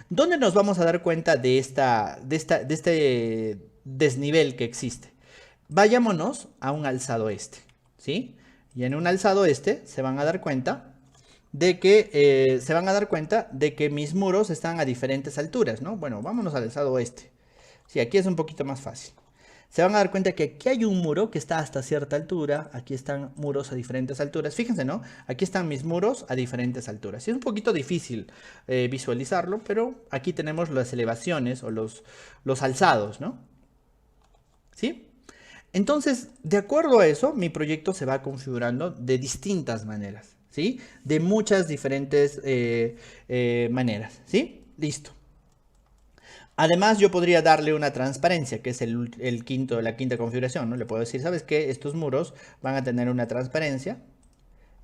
¿Dónde nos vamos a dar cuenta de este desnivel que existe? Vayámonos a un alzado este, ¿sí? Y en un alzado este se van a dar cuenta de que mis muros están a diferentes alturas, ¿no? Bueno, vámonos al alzado oeste. Sí, aquí es un poquito más fácil. Se van a dar cuenta que aquí hay un muro que está hasta cierta altura. Aquí están muros a diferentes alturas. Fíjense, ¿no? Aquí están mis muros a diferentes alturas. Y es un poquito difícil visualizarlo, pero aquí tenemos las elevaciones o los alzados, ¿no? ¿Sí? Entonces, de acuerdo a eso, mi proyecto se va configurando de distintas maneras, ¿sí? De muchas diferentes maneras, ¿sí? Listo. Además, yo podría darle una transparencia, que es la quinta configuración, ¿no? Le puedo decir, ¿sabes qué? Estos muros van a tener una transparencia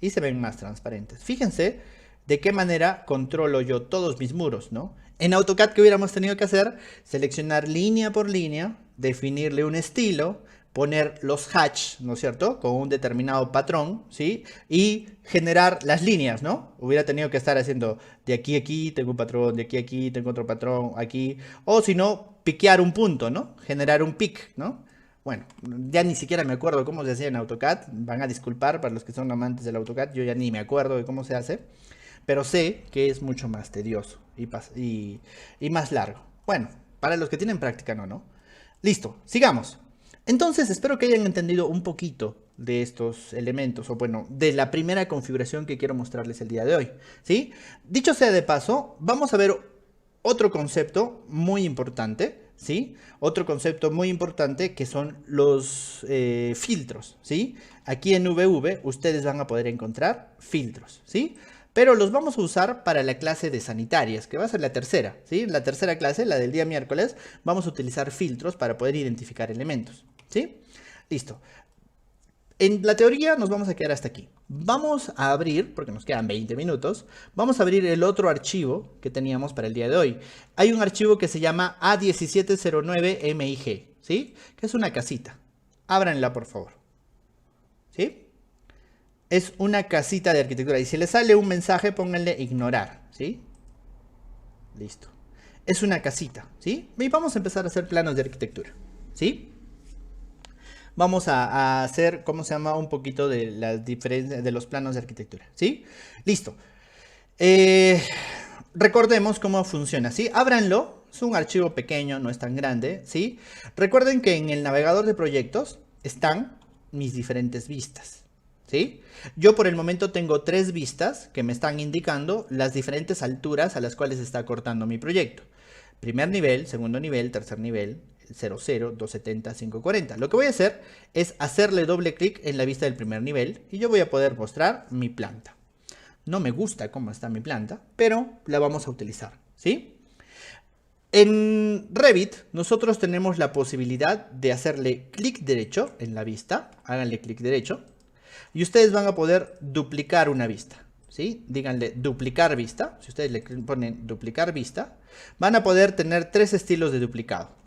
y se ven más transparentes. Fíjense de qué manera controlo yo todos mis muros, ¿no? En AutoCAD, ¿qué hubiéramos tenido que hacer? Seleccionar línea por línea, definirle un estilo, poner los hatch, ¿no es cierto? Con un determinado patrón, ¿sí? Y generar las líneas, ¿no? Hubiera tenido que estar haciendo de aquí a aquí, tengo un patrón, de aquí a aquí, tengo otro patrón, aquí. O si no, piquear un punto, ¿no? Generar un pick, ¿no? Bueno, ya ni siquiera me acuerdo cómo se hacía en AutoCAD. Van a disculpar para los que son amantes del AutoCAD. Yo ya ni me acuerdo de cómo se hace. Pero sé que es mucho más tedioso y más largo. Bueno, para los que tienen práctica, no. Listo, sigamos. Entonces, espero que hayan entendido un poquito de estos elementos, o bueno, de la primera configuración que quiero mostrarles el día de hoy, ¿sí? Dicho sea de paso, vamos a ver otro concepto muy importante, ¿sí? Otro concepto muy importante que son los filtros, ¿sí? Aquí en VV ustedes van a poder encontrar filtros, ¿sí? Pero los vamos a usar para la clase de sanitarias, que va a ser la tercera, ¿sí? La tercera clase, la del día miércoles, vamos a utilizar filtros para poder identificar elementos, ¿sí? Listo. En la teoría nos vamos a quedar hasta aquí. Vamos a abrir, porque nos quedan 20 minutos, vamos a abrir el otro archivo que teníamos para el día de hoy. Hay un archivo que se llama A1709MIG, ¿sí? Que es una casita. Ábranla, por favor. ¿Sí? Es una casita de arquitectura. Y si le sale un mensaje, pónganle ignorar, ¿sí? Listo. Es una casita, ¿sí? Y vamos a empezar a hacer planos de arquitectura, ¿sí? Vamos a hacer, ¿cómo se llama? Un poquito de las diferencias de los planos de arquitectura, ¿sí? Listo. Recordemos cómo funciona, ¿sí? Ábranlo. Es un archivo pequeño, no es tan grande, ¿sí? Recuerden que en el navegador de proyectos están mis diferentes vistas, ¿sí? Yo por el momento tengo 3 vistas que me están indicando las diferentes alturas a las cuales está cortando mi proyecto. Primer nivel, segundo nivel, tercer nivel, 00, 270, 540. Lo que voy a hacer es hacerle doble clic en la vista del primer nivel y yo voy a poder mostrar mi planta. No me gusta cómo está mi planta, pero la vamos a utilizar, ¿sí? En Revit nosotros tenemos la posibilidad de hacerle clic derecho en la vista. Háganle clic derecho. Y ustedes van a poder duplicar una vista, ¿sí? Díganle duplicar vista. Si ustedes le ponen duplicar vista, van a poder tener 3 estilos de duplicado.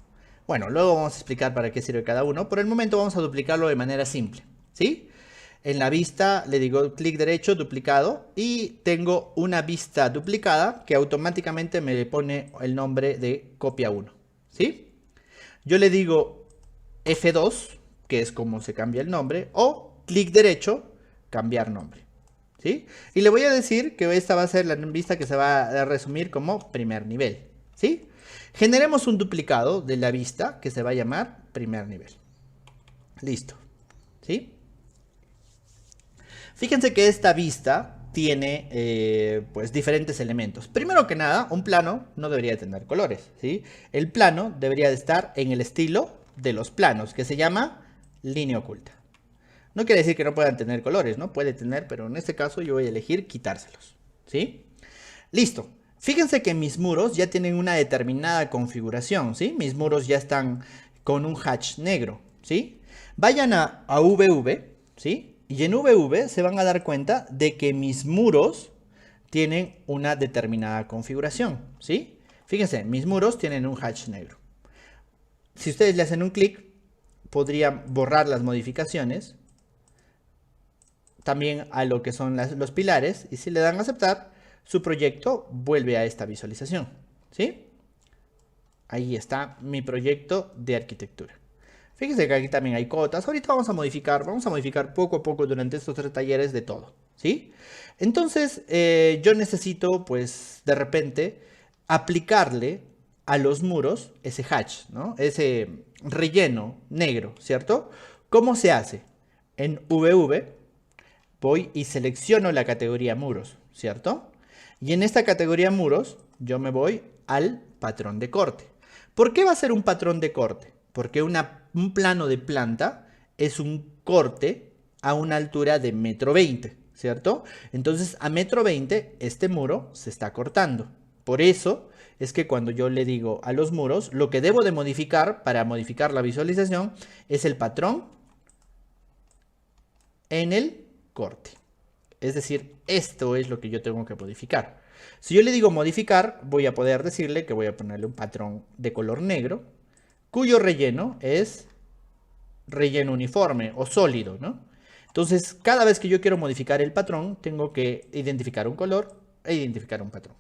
Bueno, luego vamos a explicar para qué sirve cada uno. Por el momento vamos a duplicarlo de manera simple, ¿sí? En la vista le digo clic derecho, duplicado, y tengo una vista duplicada que automáticamente me pone el nombre de copia 1, ¿sí? Yo le digo F2, que es como se cambia el nombre, o clic derecho, cambiar nombre, ¿sí? Y le voy a decir que esta va a ser la vista que se va a resumir como primer nivel, ¿sí? Generemos un duplicado de la vista que se va a llamar primer nivel. Listo, ¿sí? Fíjense que esta vista tiene pues diferentes elementos. Primero que nada, un plano no debería tener colores, ¿sí? El plano debería de estar en el estilo de los planos, que se llama línea oculta. No quiere decir que no puedan tener colores, ¿no? Puede tener, pero en este caso yo voy a elegir quitárselos, ¿sí? Listo. Fíjense que mis muros ya tienen una determinada configuración, ¿sí? Mis muros ya están con un hatch negro, ¿sí? Vayan a VV, ¿sí? Y en VV se van a dar cuenta de que mis muros tienen una determinada configuración, ¿sí? Fíjense, mis muros tienen un hatch negro. Si ustedes le hacen un clic, podrían borrar las modificaciones. También a lo que son los pilares. Y si le dan a aceptar, su proyecto vuelve a esta visualización, ¿sí? Ahí está mi proyecto de arquitectura. Fíjense que aquí también hay cotas. Ahorita vamos a modificar poco a poco durante estos 3 talleres de todo, ¿sí? Entonces, yo necesito, pues, de repente, aplicarle a los muros ese hatch, ¿no? Ese relleno negro, ¿cierto? ¿Cómo se hace? En VV voy y selecciono la categoría muros, ¿cierto? Y en esta categoría muros, yo me voy al patrón de corte. ¿Por qué va a ser un patrón de corte? Porque un plano de planta es un corte a una altura de 1,20 m, ¿cierto? Entonces a 1,20 m este muro se está cortando. Por eso es que cuando yo le digo a los muros, lo que debo de modificar para modificar la visualización es el patrón en el corte. Es decir, esto es lo que yo tengo que modificar. Si yo le digo modificar, voy a poder decirle que voy a ponerle un patrón de color negro, cuyo relleno es relleno uniforme o sólido, ¿no? Entonces, cada vez que yo quiero modificar el patrón, tengo que identificar un color e identificar un patrón,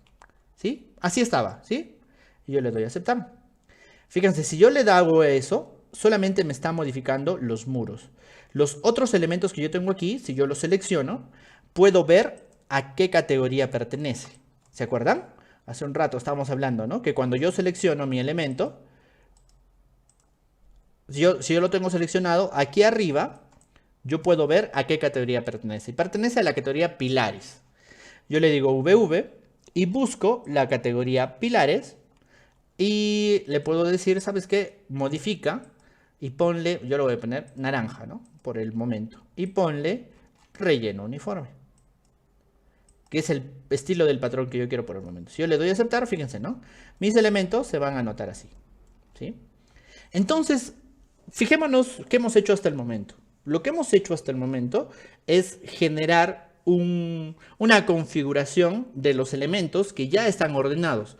¿sí? Así estaba, ¿sí? Y yo le doy a aceptar. Fíjense, si yo le hago eso, solamente me está modificando los muros. Los otros elementos que yo tengo aquí, si yo los selecciono, puedo ver a qué categoría pertenece. ¿Se acuerdan? Hace un rato estábamos hablando, ¿no? Que cuando yo selecciono mi elemento, si yo lo tengo seleccionado, aquí arriba yo puedo ver a qué categoría pertenece. Pertenece a la categoría pilares. Yo le digo VV y busco la categoría pilares y le puedo decir, ¿sabes qué? Modifica y ponle, yo lo voy a poner naranja, ¿no? Por el momento. Y ponle relleno uniforme, que es el estilo del patrón que yo quiero por el momento. Si yo le doy a aceptar, fíjense, ¿no? Mis elementos se van a anotar así, ¿sí? Entonces, fijémonos qué hemos hecho hasta el momento. Lo que hemos hecho hasta el momento es generar una configuración de los elementos que ya están ordenados.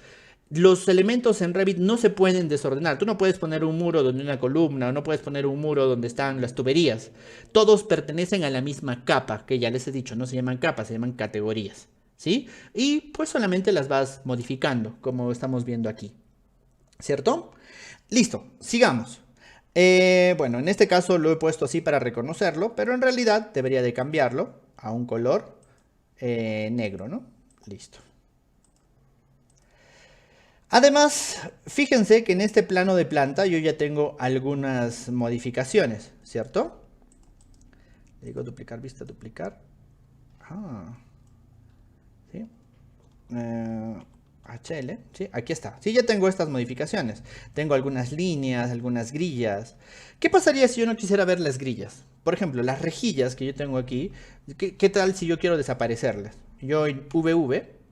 Los elementos en Revit no se pueden desordenar. Tú no puedes poner un muro donde una columna, o no puedes poner un muro donde están las tuberías. Todos pertenecen a la misma capa, que ya les he dicho, no se llaman capas, se llaman categorías, ¿sí? Y pues solamente las vas modificando, como estamos viendo aquí, ¿cierto? Listo, sigamos. Bueno, en este caso lo he puesto así para reconocerlo, pero en realidad debería de cambiarlo a un color negro, ¿no? Listo. Además, fíjense que en este plano de planta yo ya tengo algunas modificaciones, ¿cierto? Le digo duplicar, vista, duplicar. ¿Sí? HL, ¿sí? Aquí está. Sí, ya tengo estas modificaciones. Tengo algunas líneas, algunas grillas. ¿Qué pasaría si yo no quisiera ver las grillas? Por ejemplo, las rejillas que yo tengo aquí, ¿qué tal si yo quiero desaparecerlas? Yo en VV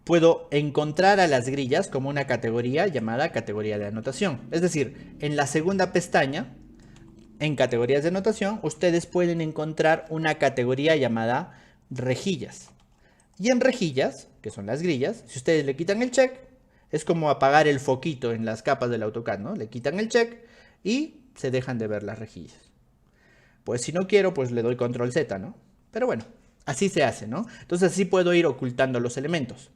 puedo encontrar a las grillas como una categoría llamada categoría de anotación. Es decir, en la segunda pestaña, en categorías de anotación, ustedes pueden encontrar una categoría llamada rejillas. Y en rejillas, que son las grillas, si ustedes le quitan el check, es como apagar el foquito en las capas del AutoCAD, ¿no? Le quitan el check y se dejan de ver las rejillas. Pues si no quiero, pues le doy control Z, ¿no? Pero bueno, así se hace, ¿no? Entonces así puedo ir ocultando los elementos.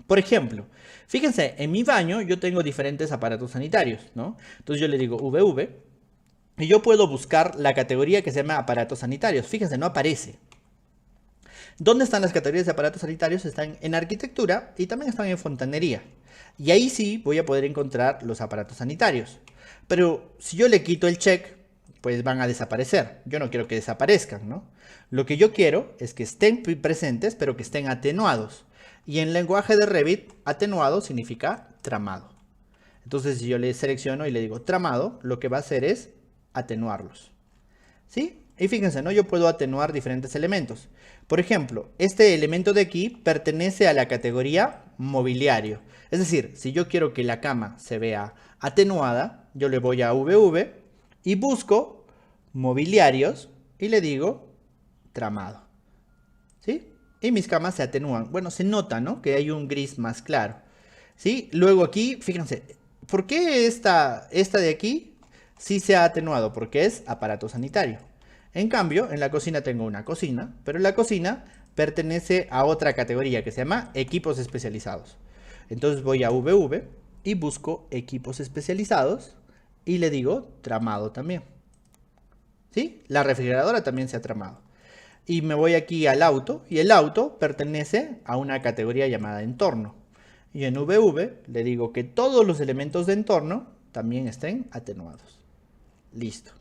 Por ejemplo, fíjense, en mi baño yo tengo diferentes aparatos sanitarios, ¿no? Entonces yo le digo VV y yo puedo buscar la categoría que se llama aparatos sanitarios. Fíjense, no aparece. ¿Dónde están las categorías de aparatos sanitarios? Están en arquitectura y también están en fontanería. Y ahí sí voy a poder encontrar los aparatos sanitarios. Pero si yo le quito el check, pues van a desaparecer. Yo no quiero que desaparezcan, ¿no? Lo que yo quiero es que estén presentes, pero que estén atenuados. Y en lenguaje de Revit, atenuado significa tramado. Entonces, si yo le selecciono y le digo tramado, lo que va a hacer es atenuarlos. ¿Sí? Y fíjense, ¿no? Yo puedo atenuar diferentes elementos. Por ejemplo, este elemento de aquí pertenece a la categoría mobiliario. Es decir, si yo quiero que la cama se vea atenuada, yo le voy a VV y busco mobiliarios y le digo tramado. ¿Sí? Y mis camas se atenúan. Bueno, se nota, ¿no? Que hay un gris más claro. ¿Sí? Luego aquí, fíjense, ¿por qué esta de aquí sí se ha atenuado? Porque es aparato sanitario. En cambio, en la cocina tengo una cocina, pero la cocina pertenece a otra categoría que se llama equipos especializados. Entonces voy a VV y busco equipos especializados y le digo tramado también. ¿Sí? La refrigeradora también se ha tramado. Y me voy aquí al auto y el auto pertenece a una categoría llamada entorno. Y en VV le digo que todos los elementos de entorno también estén atenuados. Listo.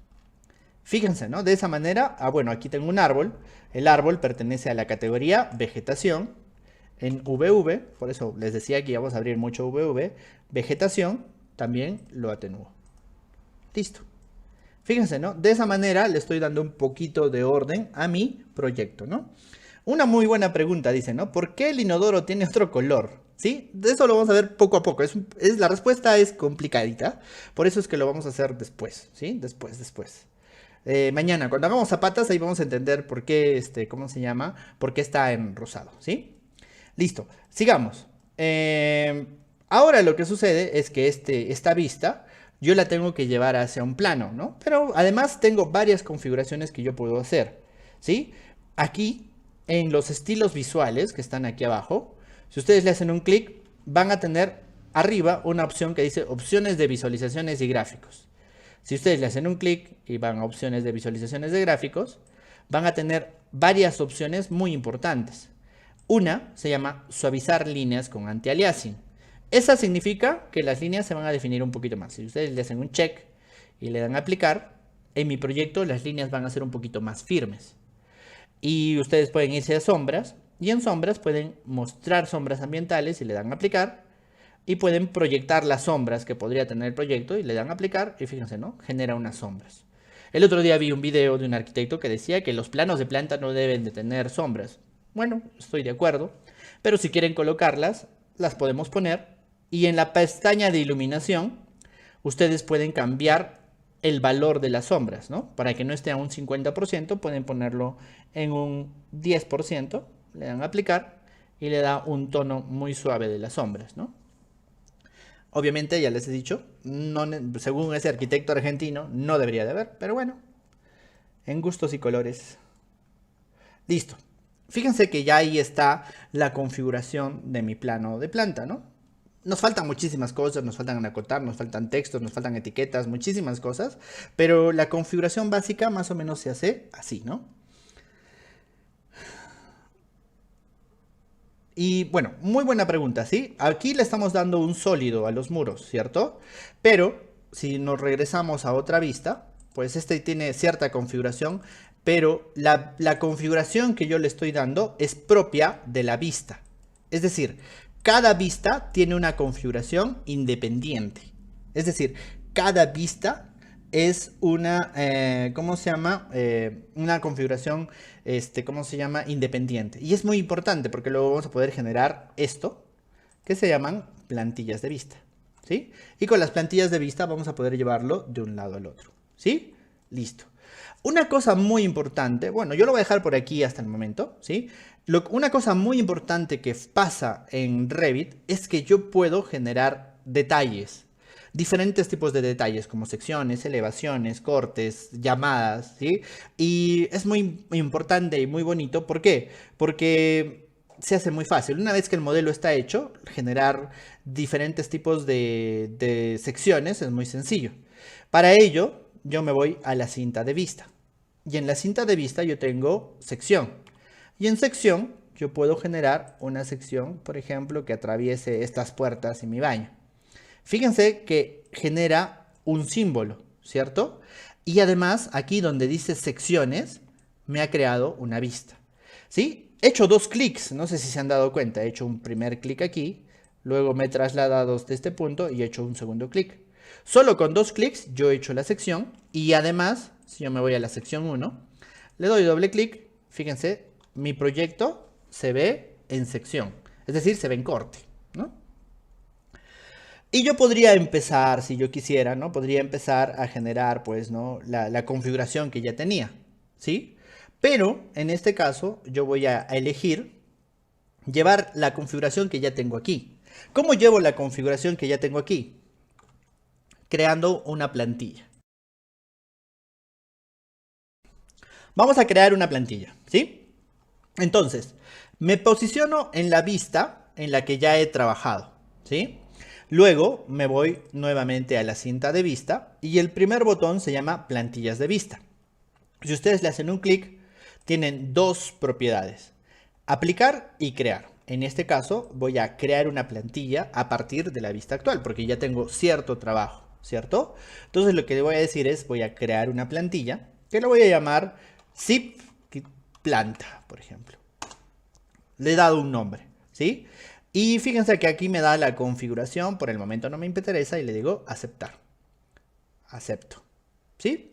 Fíjense, ¿no? De esa manera, bueno, aquí tengo un árbol. El árbol pertenece a la categoría vegetación. En VV, por eso les decía que íbamos a abrir mucho VV, vegetación, también lo atenúo. Listo. Fíjense, ¿no? De esa manera le estoy dando un poquito de orden a mi proyecto, ¿no? Una muy buena pregunta, dice, ¿no? ¿Por qué el inodoro tiene otro color? ¿Sí? De eso lo vamos a ver poco a poco. La respuesta es complicadita. Por eso es que lo vamos a hacer después, ¿sí? Después. Mañana, cuando hagamos zapatas, ahí vamos a entender por qué, ¿cómo se llama? Por qué está en rosado, ¿sí? Listo, sigamos. Ahora lo que sucede es que esta vista yo la tengo que llevar hacia un plano, ¿no? Pero además tengo varias configuraciones que yo puedo hacer, ¿sí? Aquí, en los estilos visuales que están aquí abajo, si ustedes le hacen un clic, van a tener arriba una opción que dice opciones de visualizaciones y gráficos. Si ustedes le hacen un clic y van a opciones de visualizaciones de gráficos, van a tener varias opciones muy importantes. Una se llama suavizar líneas con anti-aliasing. Esa significa que las líneas se van a definir un poquito más. Si ustedes le hacen un check y le dan a aplicar, en mi proyecto las líneas van a ser un poquito más firmes. Y ustedes pueden irse a sombras y en sombras pueden mostrar sombras ambientales y le dan a aplicar. Y pueden proyectar las sombras que podría tener el proyecto y le dan a aplicar y fíjense, ¿no? Genera unas sombras. El otro día vi un video de un arquitecto que decía que los planos de planta no deben de tener sombras. Bueno, estoy de acuerdo, pero si quieren colocarlas, las podemos poner y en la pestaña de iluminación ustedes pueden cambiar el valor de las sombras, ¿no? Para que no esté a un 50%, pueden ponerlo en un 10%, le dan a aplicar y le da un tono muy suave de las sombras, ¿no? Obviamente, ya les he dicho, no, según ese arquitecto argentino, no debería de haber, pero bueno, en gustos y colores. Listo. Fíjense que ya ahí está la configuración de mi plano de planta, ¿no? Nos faltan muchísimas cosas, nos faltan acotar, nos faltan textos, nos faltan etiquetas, muchísimas cosas, pero la configuración básica más o menos se hace así, ¿no? Y bueno, muy buena pregunta, ¿sí? Aquí le estamos dando un sólido a los muros, ¿cierto? Pero si nos regresamos a otra vista, pues tiene cierta configuración, pero la configuración que yo le estoy dando es propia de la vista. Es decir, cada vista tiene una configuración independiente. Es decir, cada vista es una, ¿cómo se llama? Una configuración, ¿cómo se llama? Independiente. Y es muy importante porque luego vamos a poder generar esto, que se llaman plantillas de vista, ¿sí? Y con las plantillas de vista vamos a poder llevarlo de un lado al otro, ¿sí? Listo. Una cosa muy importante, bueno, yo lo voy a dejar por aquí hasta el momento, ¿sí? Una cosa muy importante que pasa en Revit es que yo puedo generar detalles. Diferentes tipos de detalles como secciones, elevaciones, cortes, llamadas, ¿sí? Y es muy importante y muy bonito. ¿Por qué? Porque se hace muy fácil. Una vez que el modelo está hecho, generar diferentes tipos de secciones es muy sencillo. Para ello, yo me voy a la cinta de vista. Y en la cinta de vista yo tengo sección. Y en sección yo puedo generar una sección, por ejemplo, que atraviese estas puertas y mi baño. Fíjense que genera un símbolo, ¿cierto? Y además, aquí donde dice secciones, me ha creado una vista. ¿Sí? He hecho dos clics, no sé si se han dado cuenta. He hecho un primer clic aquí, luego me he trasladado hasta este punto y he hecho un segundo clic. Solo con dos clics yo he hecho la sección y además, si yo me voy a la sección 1, le doy doble clic, fíjense, mi proyecto se ve en sección, es decir, se ve en corte, ¿no? Y yo podría empezar, si yo quisiera, ¿no? Podría empezar a generar, pues, ¿no? La configuración que ya tenía, ¿sí? Pero, en este caso, yo voy a elegir llevar la configuración que ya tengo aquí. ¿Cómo llevo la configuración que ya tengo aquí? Creando una plantilla. Vamos a crear una plantilla, ¿sí? Entonces, me posiciono en la vista en la que ya he trabajado, ¿sí? Luego me voy nuevamente a la cinta de vista y el primer botón se llama plantillas de vista. Si ustedes le hacen un clic, tienen dos propiedades, aplicar y crear. En este caso voy a crear una plantilla a partir de la vista actual porque ya tengo cierto trabajo, ¿cierto? Entonces lo que le voy a decir es voy a crear una plantilla que lo voy a llamar zip planta, por ejemplo. Le he dado un nombre, ¿sí? Y fíjense que aquí me da la configuración, por el momento no me interesa y le digo aceptar. Acepto, ¿sí?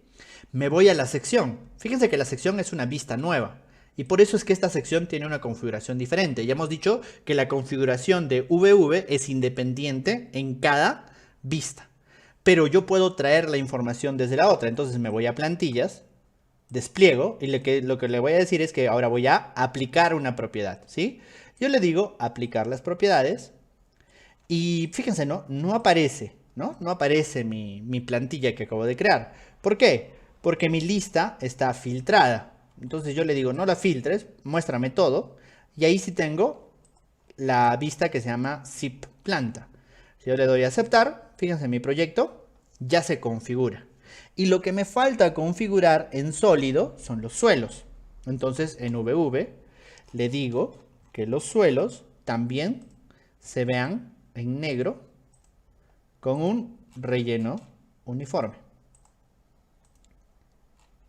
Me voy a la sección. Fíjense que la sección es una vista nueva y por eso es que esta sección tiene una configuración diferente. Ya hemos dicho que la configuración de VV es independiente en cada vista, pero yo puedo traer la información desde la otra. Entonces me voy a plantillas, despliego y lo que le voy a decir es que ahora voy a aplicar una propiedad, ¿sí? Yo le digo aplicar las propiedades y fíjense, ¿no? No aparece, ¿no? No aparece mi plantilla que acabo de crear. ¿Por qué? Porque mi lista está filtrada. Entonces yo le digo, no la filtres, muéstrame todo. Y ahí sí tengo la vista que se llama zip planta. Si yo le doy a aceptar, fíjense, mi proyecto ya se configura. Y lo que me falta configurar en sólido son los suelos. Entonces en VV le digo que los suelos también se vean en negro con un relleno uniforme.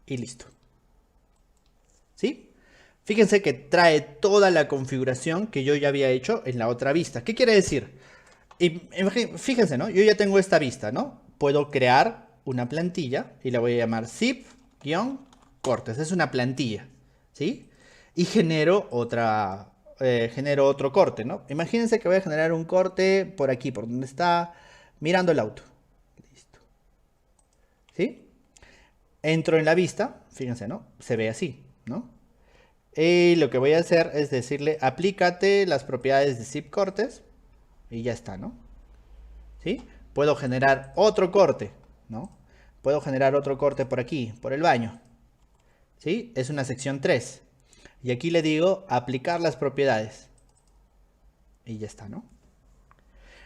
Y listo. ¿Sí? Fíjense que trae toda la configuración que yo ya había hecho en la otra vista. ¿Qué quiere decir? Y fíjense, ¿no? Yo ya tengo esta vista, ¿no? Puedo crear una plantilla y la voy a llamar zip-cortes. Es una plantilla, ¿sí? Y genero otro corte, ¿no? Imagínense que voy a generar un corte por aquí, por donde está mirando el auto. Listo. ¿Sí? Entro en la vista, fíjense, ¿no? Se ve así, ¿no? Y lo que voy a hacer es decirle, aplícate las propiedades de zip cortes y ya está, ¿no? ¿Sí? Puedo generar otro corte, ¿no? Puedo generar otro corte por aquí, por el baño. ¿Sí? Es una sección 3. Y aquí le digo aplicar las propiedades. Y ya está, ¿no?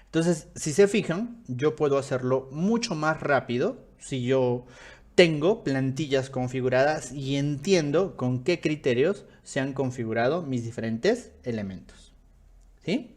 Entonces, si se fijan, yo puedo hacerlo mucho más rápido si yo tengo plantillas configuradas y entiendo con qué criterios se han configurado mis diferentes elementos. ¿Sí?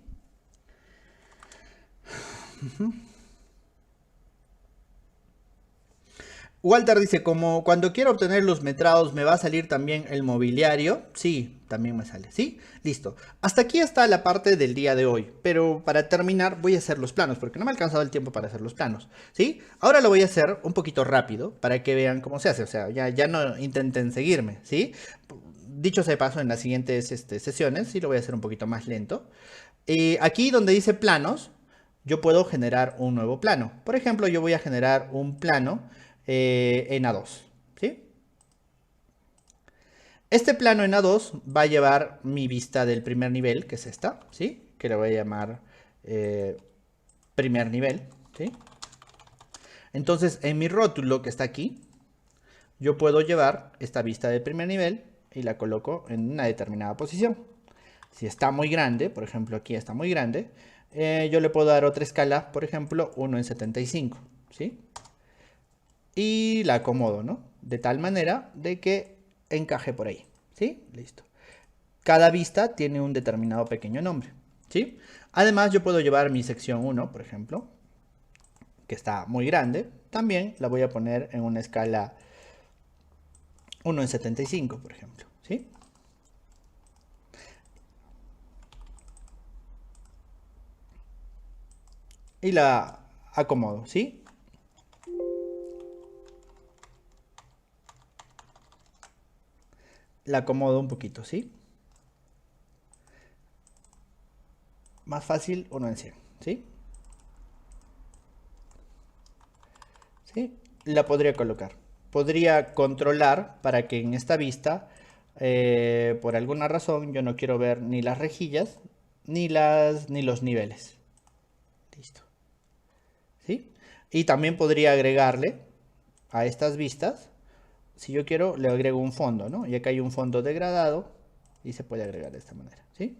Walter dice, como cuando quiero obtener los metrados, ¿me va a salir también el mobiliario? Sí, también me sale, ¿sí? Listo. Hasta aquí está la parte del día de hoy, pero para terminar voy a hacer los planos, porque no me ha alcanzado el tiempo para hacer los planos, ¿sí? Ahora lo voy a hacer un poquito rápido, para que vean cómo se hace, o sea, ya no intenten seguirme, ¿sí? Dicho sea de paso, en las siguientes sesiones, sí lo voy a hacer un poquito más lento. Aquí donde dice planos, yo puedo generar un nuevo plano. Por ejemplo, yo voy a generar un plano en A2, ¿sí? Este plano en A2 va a llevar mi vista del primer nivel, que es esta, ¿sí? Que le voy a llamar primer nivel, ¿sí? Entonces, en mi rótulo que está aquí, yo puedo llevar esta vista del primer nivel y la coloco en una determinada posición. Si está muy grande, por ejemplo, aquí está muy grande, yo le puedo dar otra escala, por ejemplo, 1:75, ¿sí? Y la acomodo, ¿no? De tal manera de que encaje por ahí, ¿sí? Listo. Cada vista tiene un determinado pequeño nombre, ¿sí? Además, yo puedo llevar mi sección 1, por ejemplo, que está muy grande. También la voy a poner en una escala uno en 75, por ejemplo, ¿sí? Y la acomodo, ¿sí? La acomodo un poquito, ¿sí? Más fácil 1 en 100, ¿sí? ¿Sí? La podría colocar. Podría controlar para que en esta vista, por alguna razón, yo no quiero ver ni las rejillas ni los niveles. Listo. ¿Sí? Y también podría agregarle a estas vistas, si yo quiero, le agrego un fondo, ¿no? Y acá hay un fondo degradado y se puede agregar de esta manera, ¿sí?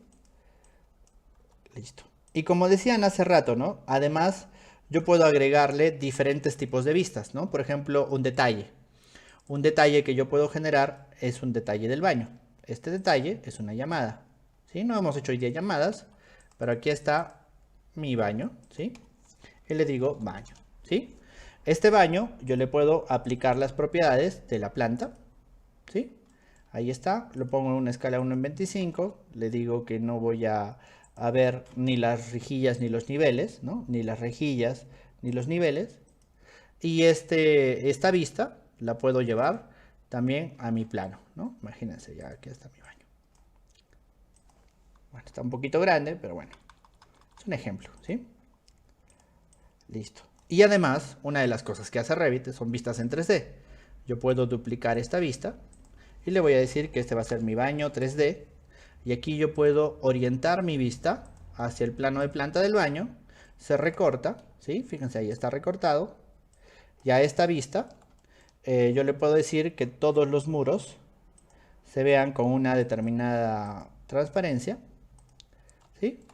Listo. Y como decían hace rato, ¿no? Además, yo puedo agregarle diferentes tipos de vistas, ¿no? Por ejemplo, un detalle. Un detalle que yo puedo generar es un detalle del baño. Este detalle es una llamada, ¿sí? No hemos hecho hoy día llamadas, pero aquí está mi baño, ¿sí? Y le digo baño, ¿sí? Este baño yo le puedo aplicar las propiedades de la planta, ¿sí? Ahí está, lo pongo en una escala 1 en 25, le digo que no voy a ver ni las rejillas ni los niveles, ¿no? Ni las rejillas ni los niveles. Y esta vista la puedo llevar también a mi plano, ¿no? Imagínense, ya aquí está mi baño. Bueno, está un poquito grande, pero bueno, es un ejemplo, ¿sí? Listo. Y además, una de las cosas que hace Revit son vistas en 3D. Yo puedo duplicar esta vista y le voy a decir que este va a ser mi baño 3D. Y aquí yo puedo orientar mi vista hacia el plano de planta del baño. Se recorta, ¿sí? Fíjense, ahí está recortado. Y a esta vista, yo le puedo decir que todos los muros se vean con una determinada transparencia, ¿sí?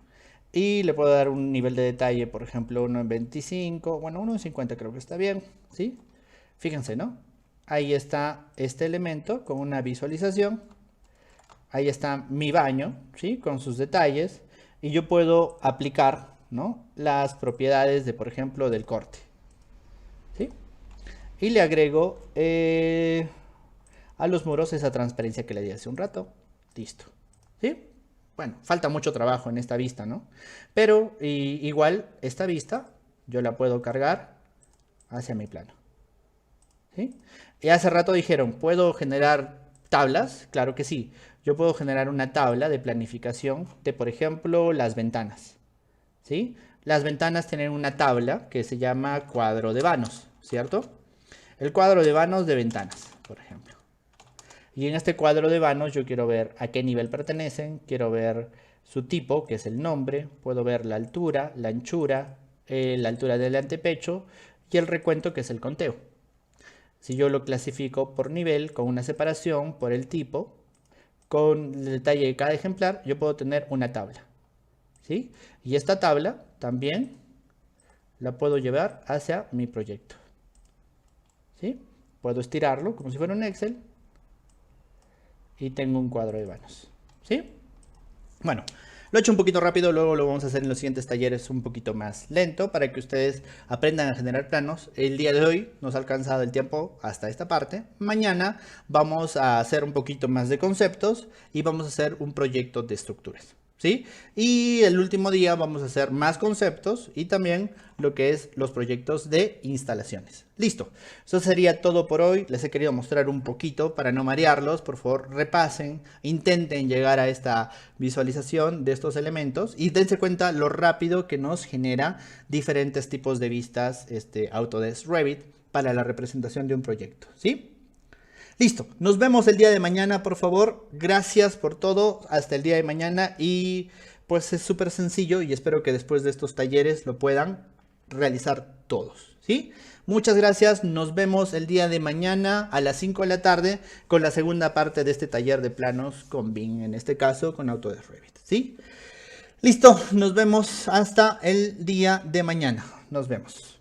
Y le puedo dar un nivel de detalle, por ejemplo, 1 en 25, bueno, 1 en 50 creo que está bien, ¿sí? Fíjense, ¿no? Ahí está este elemento con una visualización. Ahí está mi baño, ¿sí? Con sus detalles. Y yo puedo aplicar, ¿no? Las propiedades de, por ejemplo, del corte, ¿sí? Y le agrego a los muros esa transparencia que le di hace un rato. Listo, ¿sí? Bueno, falta mucho trabajo en esta vista, ¿no? Pero igual esta vista yo la puedo cargar hacia mi plano, ¿sí? Y hace rato dijeron, ¿puedo generar tablas? Claro que sí. Yo puedo generar una tabla de planificación de, por ejemplo, las ventanas, ¿sí? Las ventanas tienen una tabla que se llama cuadro de vanos, ¿cierto? El cuadro de vanos de ventanas, por ejemplo. Y en este cuadro de vanos yo quiero ver a qué nivel pertenecen, quiero ver su tipo, que es el nombre, puedo ver la altura, la anchura, la altura del antepecho y el recuento, que es el conteo. Si yo lo clasifico por nivel, con una separación, por el tipo, con el detalle de cada ejemplar, yo puedo tener una tabla, ¿sí? Y esta tabla también la puedo llevar hacia mi proyecto, ¿sí? Puedo estirarlo como si fuera un Excel y tengo un cuadro de vanos, ¿sí? Bueno, lo he hecho un poquito rápido, luego lo vamos a hacer en los siguientes talleres un poquito más lento para que ustedes aprendan a generar planos. El día de hoy nos ha alcanzado el tiempo hasta esta parte. Mañana vamos a hacer un poquito más de conceptos y vamos a hacer un proyecto de estructuras, ¿sí? Y el último día vamos a hacer más conceptos y también lo que es los proyectos de instalaciones. Listo, eso sería todo por hoy. Les he querido mostrar un poquito para no marearlos. Por favor, repasen, intenten llegar a esta visualización de estos elementos y dense cuenta lo rápido que nos genera diferentes tipos de vistas Autodesk Revit para la representación de un proyecto, ¿sí? Listo, nos vemos el día de mañana, por favor. Gracias por todo, hasta el día de mañana. Y pues es súper sencillo y espero que después de estos talleres lo puedan realizar todos, ¿sí? Muchas gracias, nos vemos el día de mañana a las 5 de la tarde con la segunda parte de este taller de planos con BIM, en este caso con Autodesk Revit, ¿sí? Listo, nos vemos hasta el día de mañana. Nos vemos.